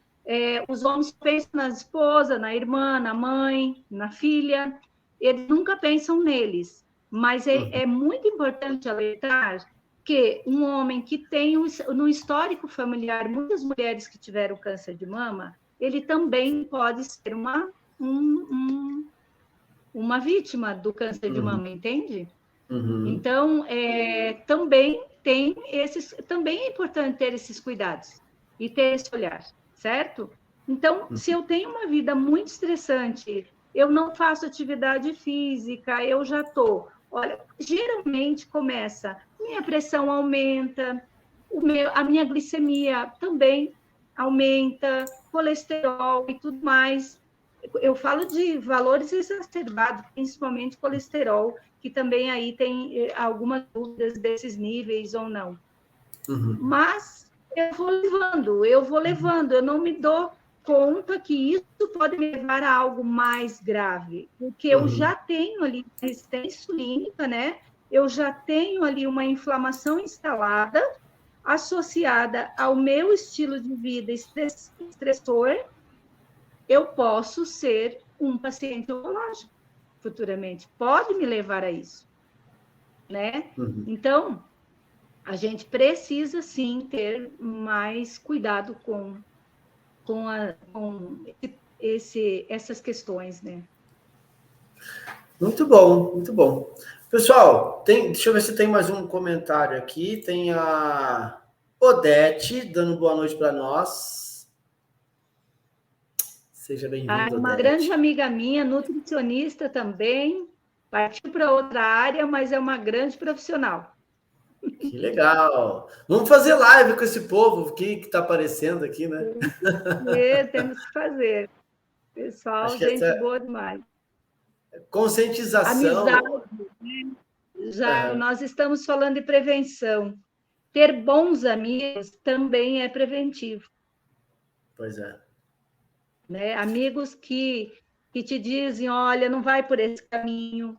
[SPEAKER 2] os homens pensam na esposa, na irmã, na mãe, na filha, eles nunca pensam neles. Mas é muito importante alertar que um homem que tem no histórico familiar muitas mulheres que tiveram câncer de mama, ele também pode ser uma vítima do câncer de mama, entende?
[SPEAKER 1] Uhum.
[SPEAKER 2] Então, também é importante ter esses cuidados e ter esse olhar, certo? Então, se eu tenho uma vida muito estressante, eu não faço atividade física, eu já estou. Olha, geralmente começa, minha pressão aumenta, a minha glicemia também aumenta, colesterol e tudo mais. Eu falo de valores exacerbados, principalmente colesterol, que também aí tem algumas dúvidas desses níveis ou não.
[SPEAKER 1] Uhum.
[SPEAKER 2] Mas eu vou levando, eu não me dou conta que isso pode me levar a algo mais grave, porque eu já tenho ali resistência insulínica, né? Eu já tenho ali uma inflamação instalada, associada ao meu estilo de vida estressor, eu posso ser um paciente oncológico futuramente. Pode me levar a isso, né? Então, a gente precisa, sim, ter mais cuidado com essas questões, né?
[SPEAKER 1] Muito bom, muito bom. Pessoal, deixa eu ver se tem mais um comentário aqui. Tem a Odete dando boa noite para nós. Seja bem-vindo,
[SPEAKER 2] Uma
[SPEAKER 1] Odete.
[SPEAKER 2] grande amiga minha, nutricionista também, partiu para outra área, mas é uma grande profissional.
[SPEAKER 1] Que legal. Vamos fazer live com esse povo que está aparecendo aqui, né?
[SPEAKER 2] Temos que fazer. Pessoal,
[SPEAKER 1] Acho que
[SPEAKER 2] gente
[SPEAKER 1] essa
[SPEAKER 2] boa demais.
[SPEAKER 1] conscientização.
[SPEAKER 2] Amizade, já nós estamos falando de prevenção. Ter bons amigos também é preventivo.
[SPEAKER 1] Pois é.
[SPEAKER 2] Né? Amigos que te dizem, olha, não vai por esse caminho,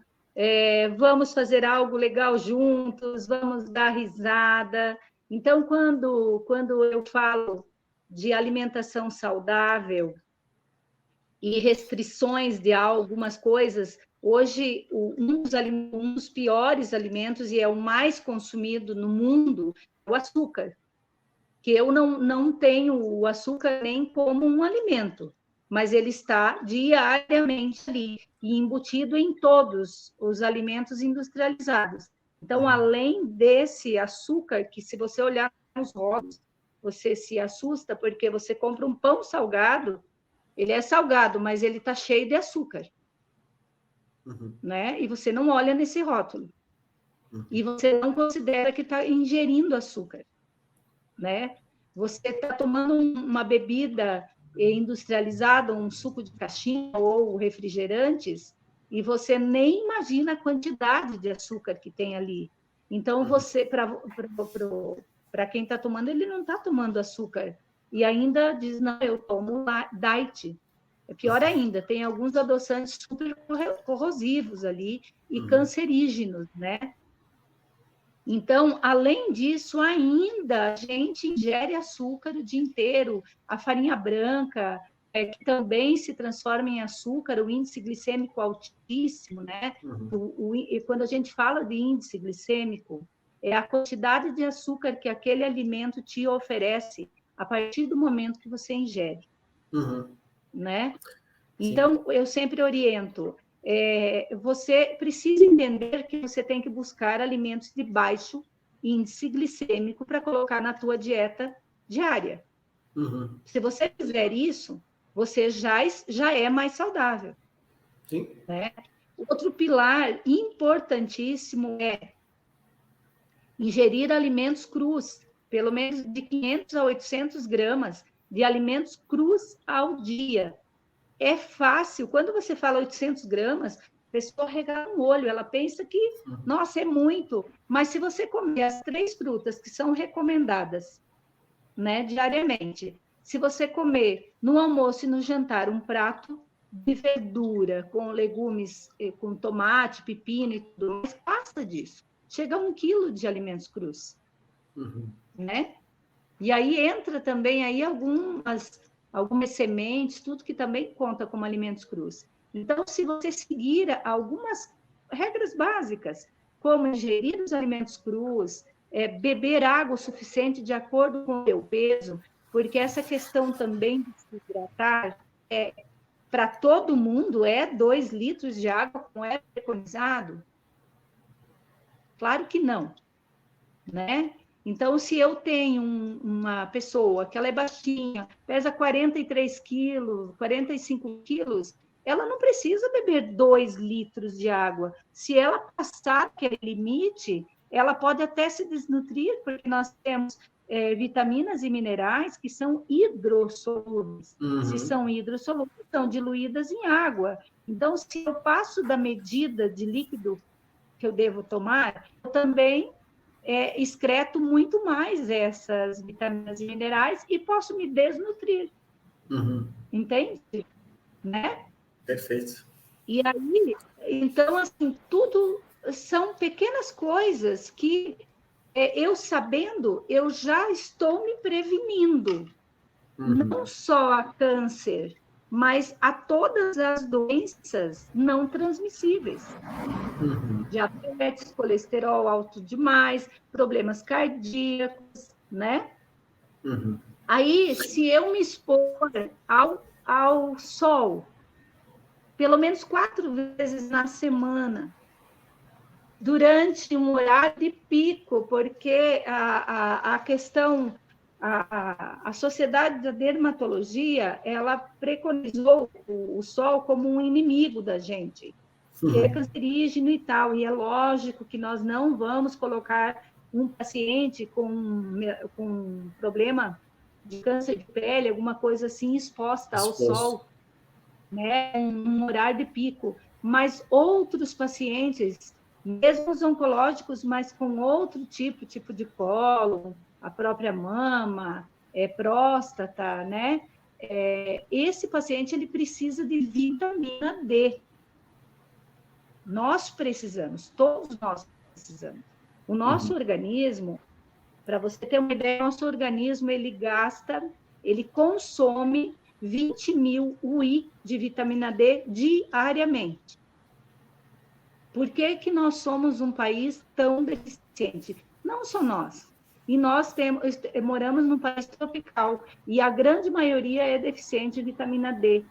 [SPEAKER 2] vamos fazer algo legal juntos, vamos dar risada. Então, quando eu falo de alimentação saudável e restrições de algumas coisas, hoje um dos piores alimentos e é o mais consumido no mundo é o açúcar, que eu não tenho o açúcar nem como um alimento, mas ele está diariamente ali e embutido em todos os alimentos industrializados. Então, além desse açúcar, que se você olhar nos rótulos, você se assusta, porque você compra um pão salgado, ele é salgado, mas ele está cheio de açúcar. Né? E você não olha nesse rótulo. E você não considera que está ingerindo açúcar. Né? Você está tomando uma bebida industrializada, um suco de caixinha ou refrigerantes, e você nem imagina a quantidade de açúcar que tem ali. Então, você, para quem está tomando, ele não está tomando açúcar. E ainda diz, não, eu tomo diet. É pior ainda, tem alguns adoçantes super corrosivos ali e cancerígenos, né? Então, além disso, ainda a gente ingere açúcar o dia inteiro, a farinha branca, que também se transforma em açúcar, o índice glicêmico altíssimo, né? E quando a gente fala de índice glicêmico, é a quantidade de açúcar que aquele alimento te oferece a partir do momento que você ingere, né? Então, eu sempre oriento, você precisa entender que você tem que buscar alimentos de baixo índice glicêmico para colocar na tua dieta diária. Se você fizer isso, você já é mais saudável.
[SPEAKER 1] Sim.
[SPEAKER 2] Né? Outro pilar importantíssimo é ingerir alimentos crus, pelo menos de 500 a 800 gramas de alimentos crus ao dia. É fácil. Quando você fala 800 gramas, a pessoa regala um olho, ela pensa que, nossa, é muito. Mas se você comer as 3 frutas que são recomendadas, né, diariamente, se você comer no almoço e no jantar um prato de verdura com legumes, com tomate, pepino e tudo mais, passa disso. Chega a 1 quilo de alimentos crus. Né? E aí entra também aí algumas sementes, tudo que também conta como alimentos crus. Então, se você seguir algumas regras básicas, como ingerir os alimentos crus, beber água o suficiente de acordo com o seu peso, porque essa questão também de se hidratar é para todo mundo é 2 litros de água, como é preconizado? Claro que não, né? Então, se eu tenho uma pessoa que ela é baixinha, pesa 43 quilos, 45 quilos, ela não precisa beber 2 litros de água. Se ela passar aquele limite, ela pode até se desnutrir, porque nós temos vitaminas e minerais que são hidrossolúveis. Se são hidrossolúveis, são diluídas em água. Então, se eu passo da medida de líquido que eu devo tomar, eu também excreto muito mais essas vitaminas e minerais e posso me desnutrir. Entende? Né?
[SPEAKER 1] Perfeito.
[SPEAKER 2] E aí, então, assim, tudo são pequenas coisas que eu sabendo, eu já estou me prevenindo. Não só a câncer, mas a todas as doenças não transmissíveis. Diabetes, colesterol alto demais, problemas cardíacos, né? Aí, se eu me expor ao sol, pelo menos 4 vezes na semana, durante um horário de pico, porque a questão, a Sociedade da Dermatologia, ela preconizou o sol como um inimigo da gente, que é cancerígeno e tal, e é lógico que nós não vamos colocar um paciente com problema de câncer de pele, alguma coisa assim, exposta ao sol, né, um horário de pico, mas outros pacientes, mesmo os oncológicos, mas com outro tipo de cólon, a própria mama, próstata, né? Esse paciente ele precisa de vitamina D. Nós precisamos, todos nós precisamos. O nosso organismo, para você ter uma ideia, nosso organismo ele consome 20.000 UI de vitamina D diariamente. Por que nós somos um país tão deficiente? Não só nós. E nós moramos num país tropical, e a grande maioria é deficiente de vitamina D,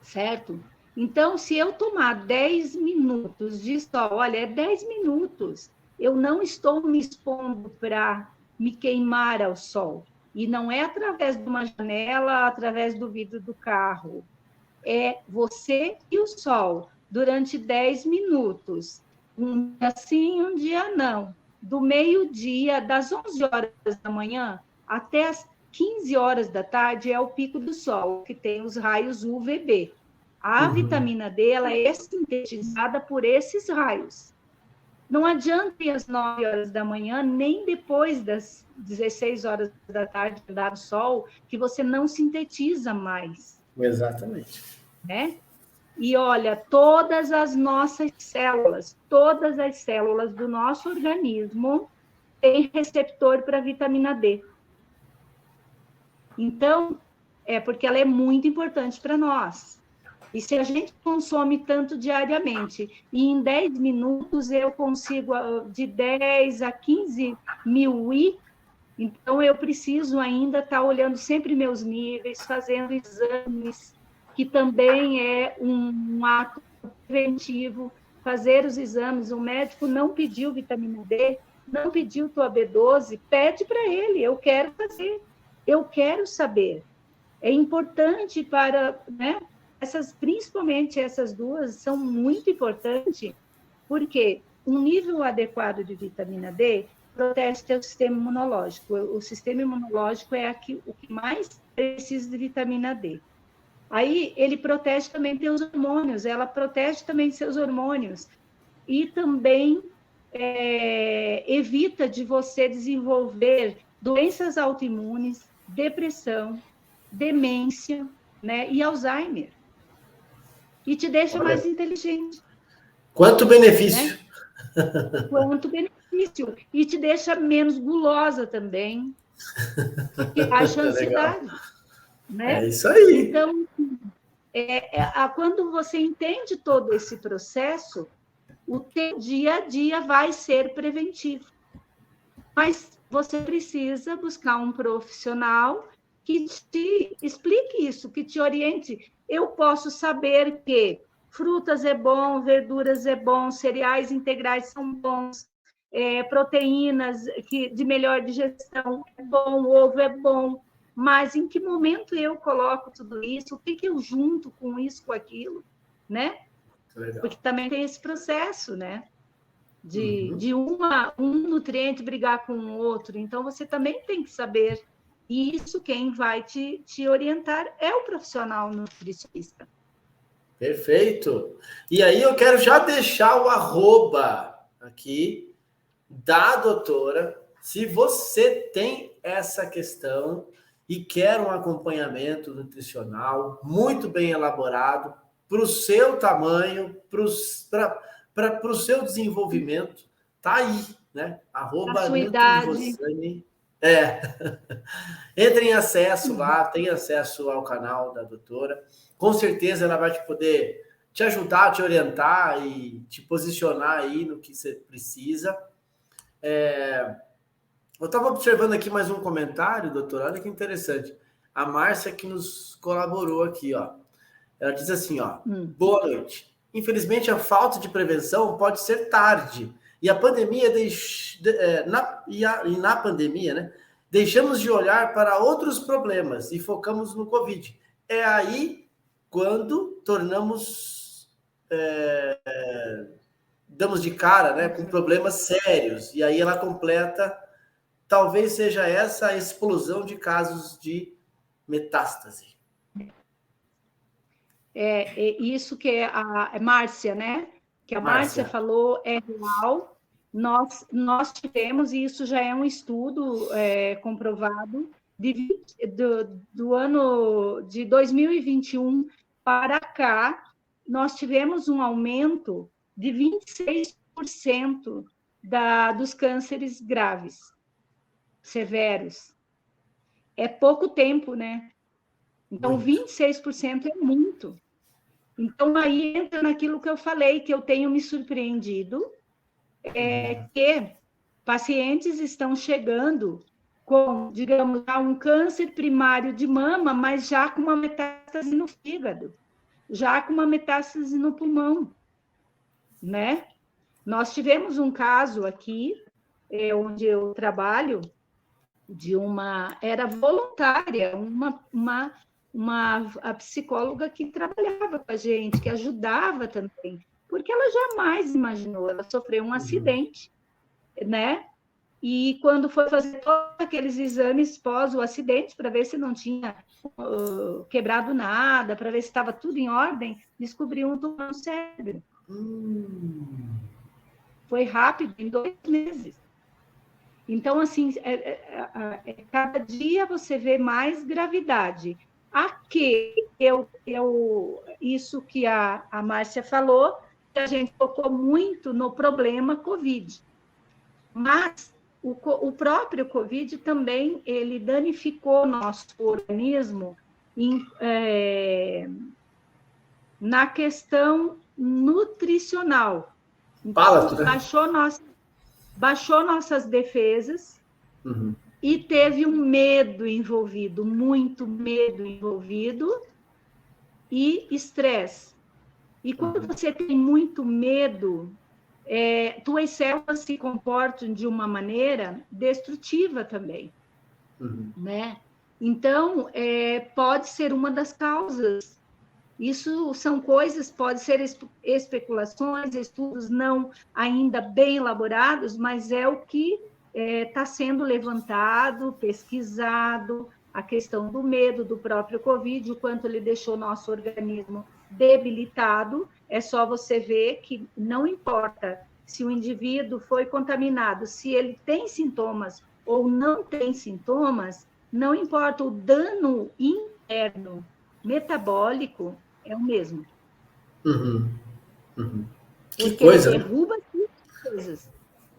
[SPEAKER 2] certo? Então, se eu tomar 10 minutos de sol, olha, é 10 minutos, eu não estou me expondo para me queimar ao sol. E não é através de uma janela, através do vidro do carro. É você e o sol, durante 10 minutos. Um dia sim, um dia não. Do meio-dia, das 11 horas da manhã até as 15 horas da tarde é o pico do sol, que tem os raios UVB. A vitamina D ela é sintetizada por esses raios. Não adianta ir às 9 horas da manhã, nem depois das 16 horas da tarde, dar o sol, que você não sintetiza mais.
[SPEAKER 1] Exatamente.
[SPEAKER 2] Né? E olha, todas as nossas células, todas as células do nosso organismo têm receptor para vitamina D. Então, porque ela é muito importante para nós. E se a gente consome tanto diariamente, e em 10 minutos eu consigo de 10 a 15 mil UI, então eu preciso ainda estar olhando sempre meus níveis, fazendo exames, que também é um ato preventivo, fazer os exames. O médico não pediu vitamina D, não pediu tua B12, pede para ele, eu quero fazer, eu quero saber. É importante para, né? Principalmente essas duas são muito importantes, porque um nível adequado de vitamina D protege o sistema imunológico. O sistema imunológico é o que mais precisa de vitamina D. Aí ele protege também teus hormônios, ela protege também seus hormônios e também evita de você desenvolver doenças autoimunes, depressão, demência, né, e Alzheimer. E te deixa mais inteligente.
[SPEAKER 1] Quanto benefício!
[SPEAKER 2] Né? Quanto benefício. E te deixa menos gulosa também, porque baixa a ansiedade. Né?
[SPEAKER 1] É isso aí.
[SPEAKER 2] Então, quando você entende todo esse processo, o teu dia a dia vai ser preventivo. Mas você precisa buscar um profissional que te explique isso, que te oriente. Eu posso saber que frutas é bom, verduras é bom, cereais integrais são bons, proteínas de melhor digestão é bom, ovo é bom, mas em que momento eu coloco tudo isso? O que eu junto com isso, com aquilo, né?
[SPEAKER 1] Legal.
[SPEAKER 2] Porque também tem esse processo, né? De um nutriente brigar com o outro. Então, você também tem que saber. E isso quem vai te orientar é o profissional nutricionista.
[SPEAKER 1] Perfeito. E aí eu quero já deixar o arroba aqui da doutora. Se você tem essa questão e quer um acompanhamento nutricional muito bem elaborado para o seu tamanho, para o seu desenvolvimento, tá aí, né?
[SPEAKER 2] A sua idade.
[SPEAKER 1] Entre em acesso lá, tem acesso ao canal da doutora. Com certeza ela vai poder te ajudar, te orientar e te posicionar aí no que você precisa. Eu estava observando aqui mais um comentário, doutora, olha que interessante. A Márcia que nos colaborou aqui, ó. Ela diz assim, ó, boa noite. Infelizmente, a falta de prevenção pode ser tarde. E a pandemia, na pandemia, né, deixamos de olhar para outros problemas e focamos no Covid. É aí quando damos de cara, né, com problemas sérios. E aí ela completa, talvez seja essa a explosão de casos de metástase.
[SPEAKER 2] Isso que a Márcia, né? Que a Márcia falou é real. Nós tivemos, e isso já é um estudo comprovado, do ano de 2021 para cá, nós tivemos um aumento de 26% dos cânceres graves, severos. É pouco tempo, né? Então, 26% é muito. Então, aí entra naquilo que eu falei, que eu tenho me surpreendido, que pacientes estão chegando com, digamos, um câncer primário de mama, mas já com uma metástase no fígado, já com uma metástase no pulmão, né? Nós tivemos um caso aqui, onde eu trabalho, era voluntária, a psicóloga que trabalhava com a gente, que ajudava também, porque ela jamais imaginou, ela sofreu um acidente, né? E quando foi fazer todos aqueles exames pós o acidente, para ver se não tinha quebrado nada, para ver se estava tudo em ordem, descobriu um tumor no cérebro. Foi rápido, em 2 meses. Então, assim, cada dia você vê mais gravidade. Aqui, isso que a Márcia falou, que a gente focou muito no problema Covid. Mas o próprio Covid também, ele danificou nosso organismo na questão nutricional. Então, baixou nossas defesas e teve um medo envolvido, muito medo envolvido e estresse. E quando você tem muito medo, tuas células se comportam de uma maneira destrutiva também, né? Então, pode ser uma das causas. Isso são coisas, pode ser especulações, estudos não ainda bem elaborados, mas é o que está sendo levantado, pesquisado, a questão do medo do próprio Covid, o quanto ele deixou nosso organismo debilitado. É só você ver que não importa se o indivíduo foi contaminado, se ele tem sintomas ou não tem sintomas, não importa, o dano interno metabólico é o mesmo.
[SPEAKER 1] Que coisa,
[SPEAKER 2] ele derruba as defesas.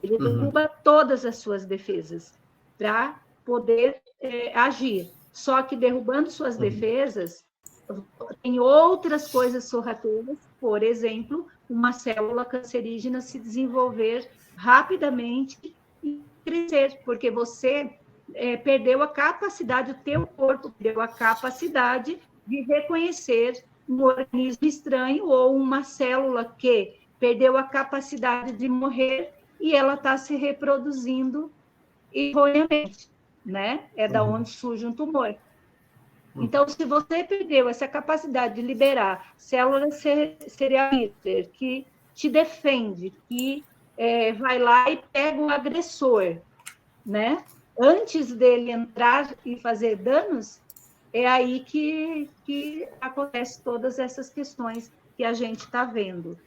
[SPEAKER 2] Ele derruba todas as suas defesas para poder agir. Só que derrubando suas defesas, tem outras coisas sorrateiras, por exemplo, uma célula cancerígena se desenvolver rapidamente e crescer, porque você perdeu a capacidade, o teu corpo perdeu a capacidade de reconhecer um organismo estranho ou uma célula que perdeu a capacidade de morrer e ela está se reproduzindo erroneamente, né? É da onde surge um tumor. Então, se você perdeu essa capacidade de liberar células serial killer que te defende, que vai lá e pega o agressor, né? Antes dele entrar e fazer danos, é aí que acontece todas essas questões que a gente está vendo.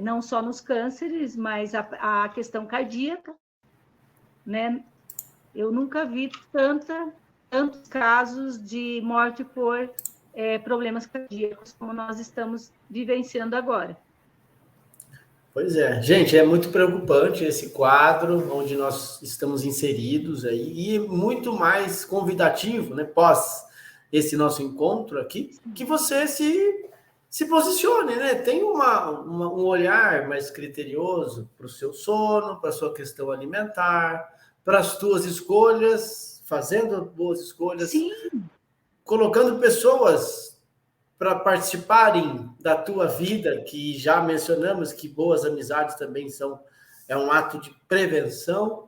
[SPEAKER 2] Não só nos cânceres, mas a questão cardíaca, né? Eu nunca vi tantos casos de morte por problemas cardíacos como nós estamos vivenciando agora.
[SPEAKER 1] Pois é, gente, é muito preocupante esse quadro onde nós estamos inseridos aí, e muito mais convidativo, né, pós esse nosso encontro aqui, que você se posicione, né? Tem um olhar mais criterioso para o seu sono, para a sua questão alimentar, para as tuas escolhas, fazendo boas escolhas,
[SPEAKER 2] Sim.
[SPEAKER 1] colocando pessoas para participarem da tua vida, que já mencionamos que boas amizades também é um ato de prevenção,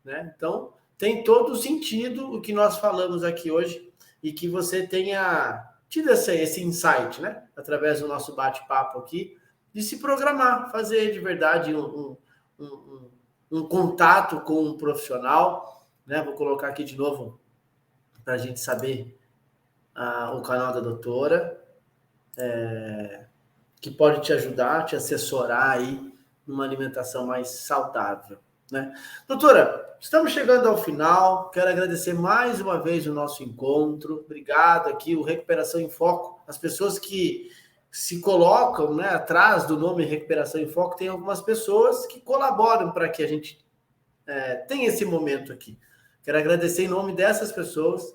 [SPEAKER 1] né? Então, tem todo o sentido o que nós falamos aqui hoje e que você tenha tido esse insight, né? Através do nosso bate-papo aqui, de se programar, fazer de verdade um contato com um profissional, né? Vou colocar aqui de novo para a gente saber o canal da doutora, que pode te ajudar, te assessorar aí numa alimentação mais saudável, né? Doutora, estamos chegando ao final, quero agradecer mais uma vez o nosso encontro, obrigado aqui, o Recuperação em Foco, as pessoas que se colocam, né, atrás do nome Recuperação em Foco, tem algumas pessoas que colaboram para que a gente tenha esse momento aqui. Quero agradecer em nome dessas pessoas,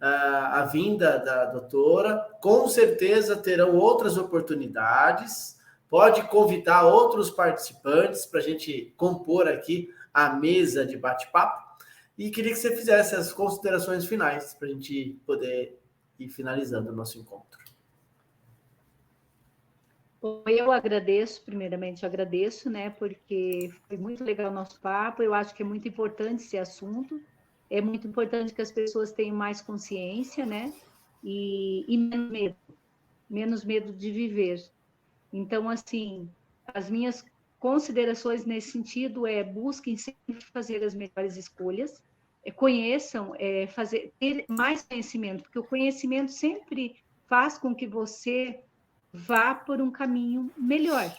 [SPEAKER 1] a vinda da doutora, com certeza terão outras oportunidades, pode convidar outros participantes para a gente compor aqui a mesa de bate-papo, e queria que você fizesse as considerações finais para a gente poder ir finalizando o nosso encontro.
[SPEAKER 2] Eu agradeço, primeiramente agradeço, né, porque foi muito legal o nosso papo, eu acho que é muito importante esse assunto, é muito importante que as pessoas tenham mais consciência, né, e menos medo de viver. Então, assim, as minhas considerações nesse sentido busquem sempre fazer as melhores escolhas, conheçam, ter mais conhecimento, porque o conhecimento sempre faz com que você vá por um caminho melhor,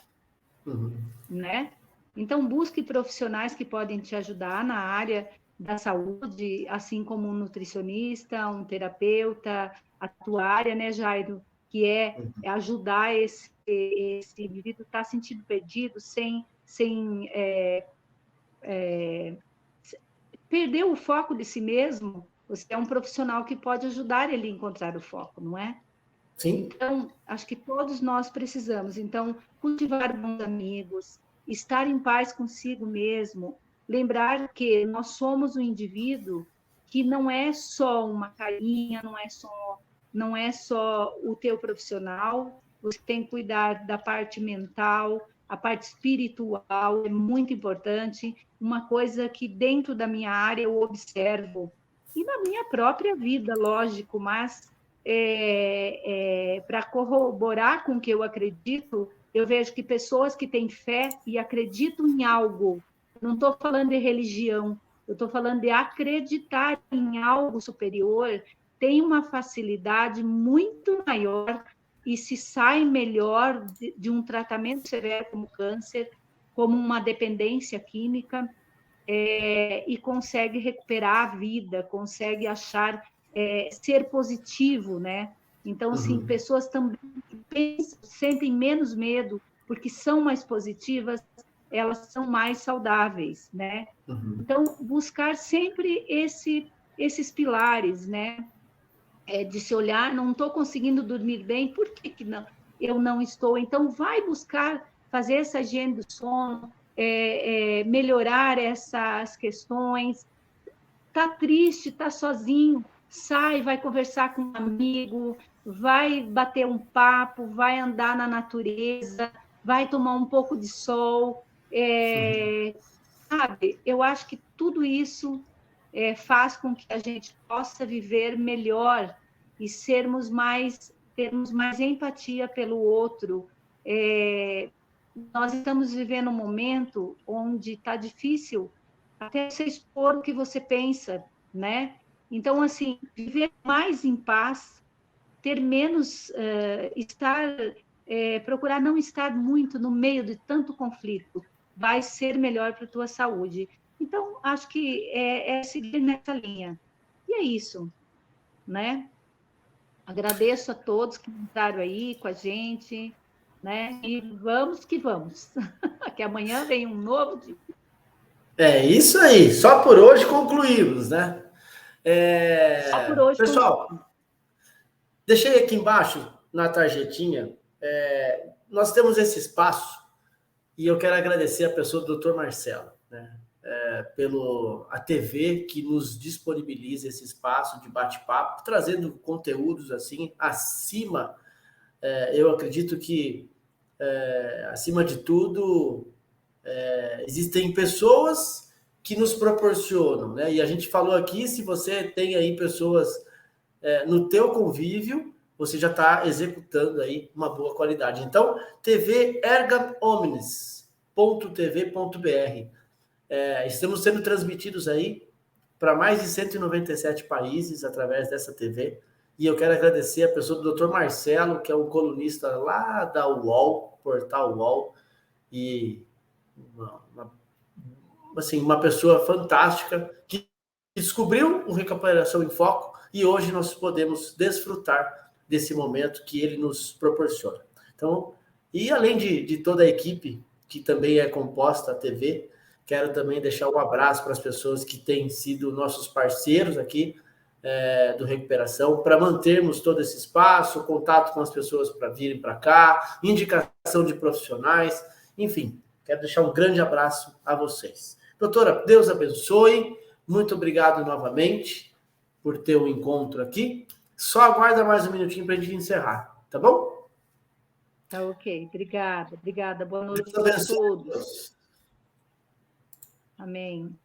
[SPEAKER 2] né? Então, busque profissionais que podem te ajudar na área da saúde, assim como um nutricionista, um terapeuta, a tua área, né, Jairo, que é ajudar esse indivíduo que está sentindo perdido, sem perder o foco de si mesmo. Você é um profissional que pode ajudar ele a encontrar o foco, não é?
[SPEAKER 1] Sim.
[SPEAKER 2] Então, acho que todos nós precisamos. Então, cultivar bons amigos, estar em paz consigo mesmo, lembrar que nós somos um indivíduo que não é só uma carinha, não é só o teu profissional, você tem que cuidar da parte mental, a parte espiritual é muito importante. Uma coisa que dentro da minha área eu observo, e na minha própria vida, lógico, mas para corroborar com o que eu acredito, eu vejo que pessoas que têm fé e acreditam em algo, não estou falando de religião, eu estou falando de acreditar em algo superior, tem uma facilidade muito maior e se sai melhor de um tratamento severo como câncer, como uma dependência química, e consegue recuperar a vida, consegue achar ser positivo, né? Então, assim, pessoas também pensam, sentem menos medo, porque são mais positivas, elas são mais saudáveis, né? Então, buscar sempre esses pilares, né? De se olhar, não estou conseguindo dormir bem, por que não, eu não estou? Então, vai buscar fazer essa higiene do sono, melhorar essas questões, tá triste, tá sozinho, sai, vai conversar com um amigo, vai bater um papo, vai andar na natureza, vai tomar um pouco de sol, sabe? Eu acho que tudo isso faz com que a gente possa viver melhor e termos mais empatia pelo outro. Nós estamos vivendo um momento onde está difícil até você expor o que você pensa, né? Então, assim, viver mais em paz, ter menos, procurar não estar muito no meio de tanto conflito, vai ser melhor para a tua saúde. Então, acho que é seguir nessa linha. E é isso, né? Agradeço a todos que entraram aí com a gente, né? E vamos que vamos, que amanhã vem um novo dia.
[SPEAKER 1] É isso aí. Só por hoje concluímos, né?
[SPEAKER 2] Só por hoje.
[SPEAKER 1] Pessoal, deixei aqui embaixo, na tarjetinha, nós temos esse espaço e eu quero agradecer a pessoa do Dr. Marcelo, né? Pelo a TV que nos disponibiliza esse espaço de bate-papo, trazendo conteúdos assim acima. Eu acredito que, acima de tudo, existem pessoas que nos proporcionam, né? E a gente falou aqui, se você tem aí pessoas no teu convívio, você já está executando aí uma boa qualidade. Então, TV Erga Omnes.tv.br. Estamos sendo transmitidos aí para mais de 197 países através dessa TV. E eu quero agradecer a pessoa do Dr. Marcelo, que é um colunista lá da UOL, portal UOL, e uma pessoa fantástica que descobriu o Recuperação em Foco e hoje nós podemos desfrutar desse momento que ele nos proporciona. Então, e além de toda a equipe, que também é composta a TV, quero também deixar um abraço para as pessoas que têm sido nossos parceiros aqui do Recuperação, para mantermos todo esse espaço, contato com as pessoas para virem para cá, indicação de profissionais, enfim, quero deixar um grande abraço a vocês. Doutora, Deus abençoe, muito obrigado novamente por ter um encontro aqui. Só aguarda mais um minutinho para a gente encerrar, tá bom?
[SPEAKER 2] Tá ok, obrigada. Boa noite para todos. Amém.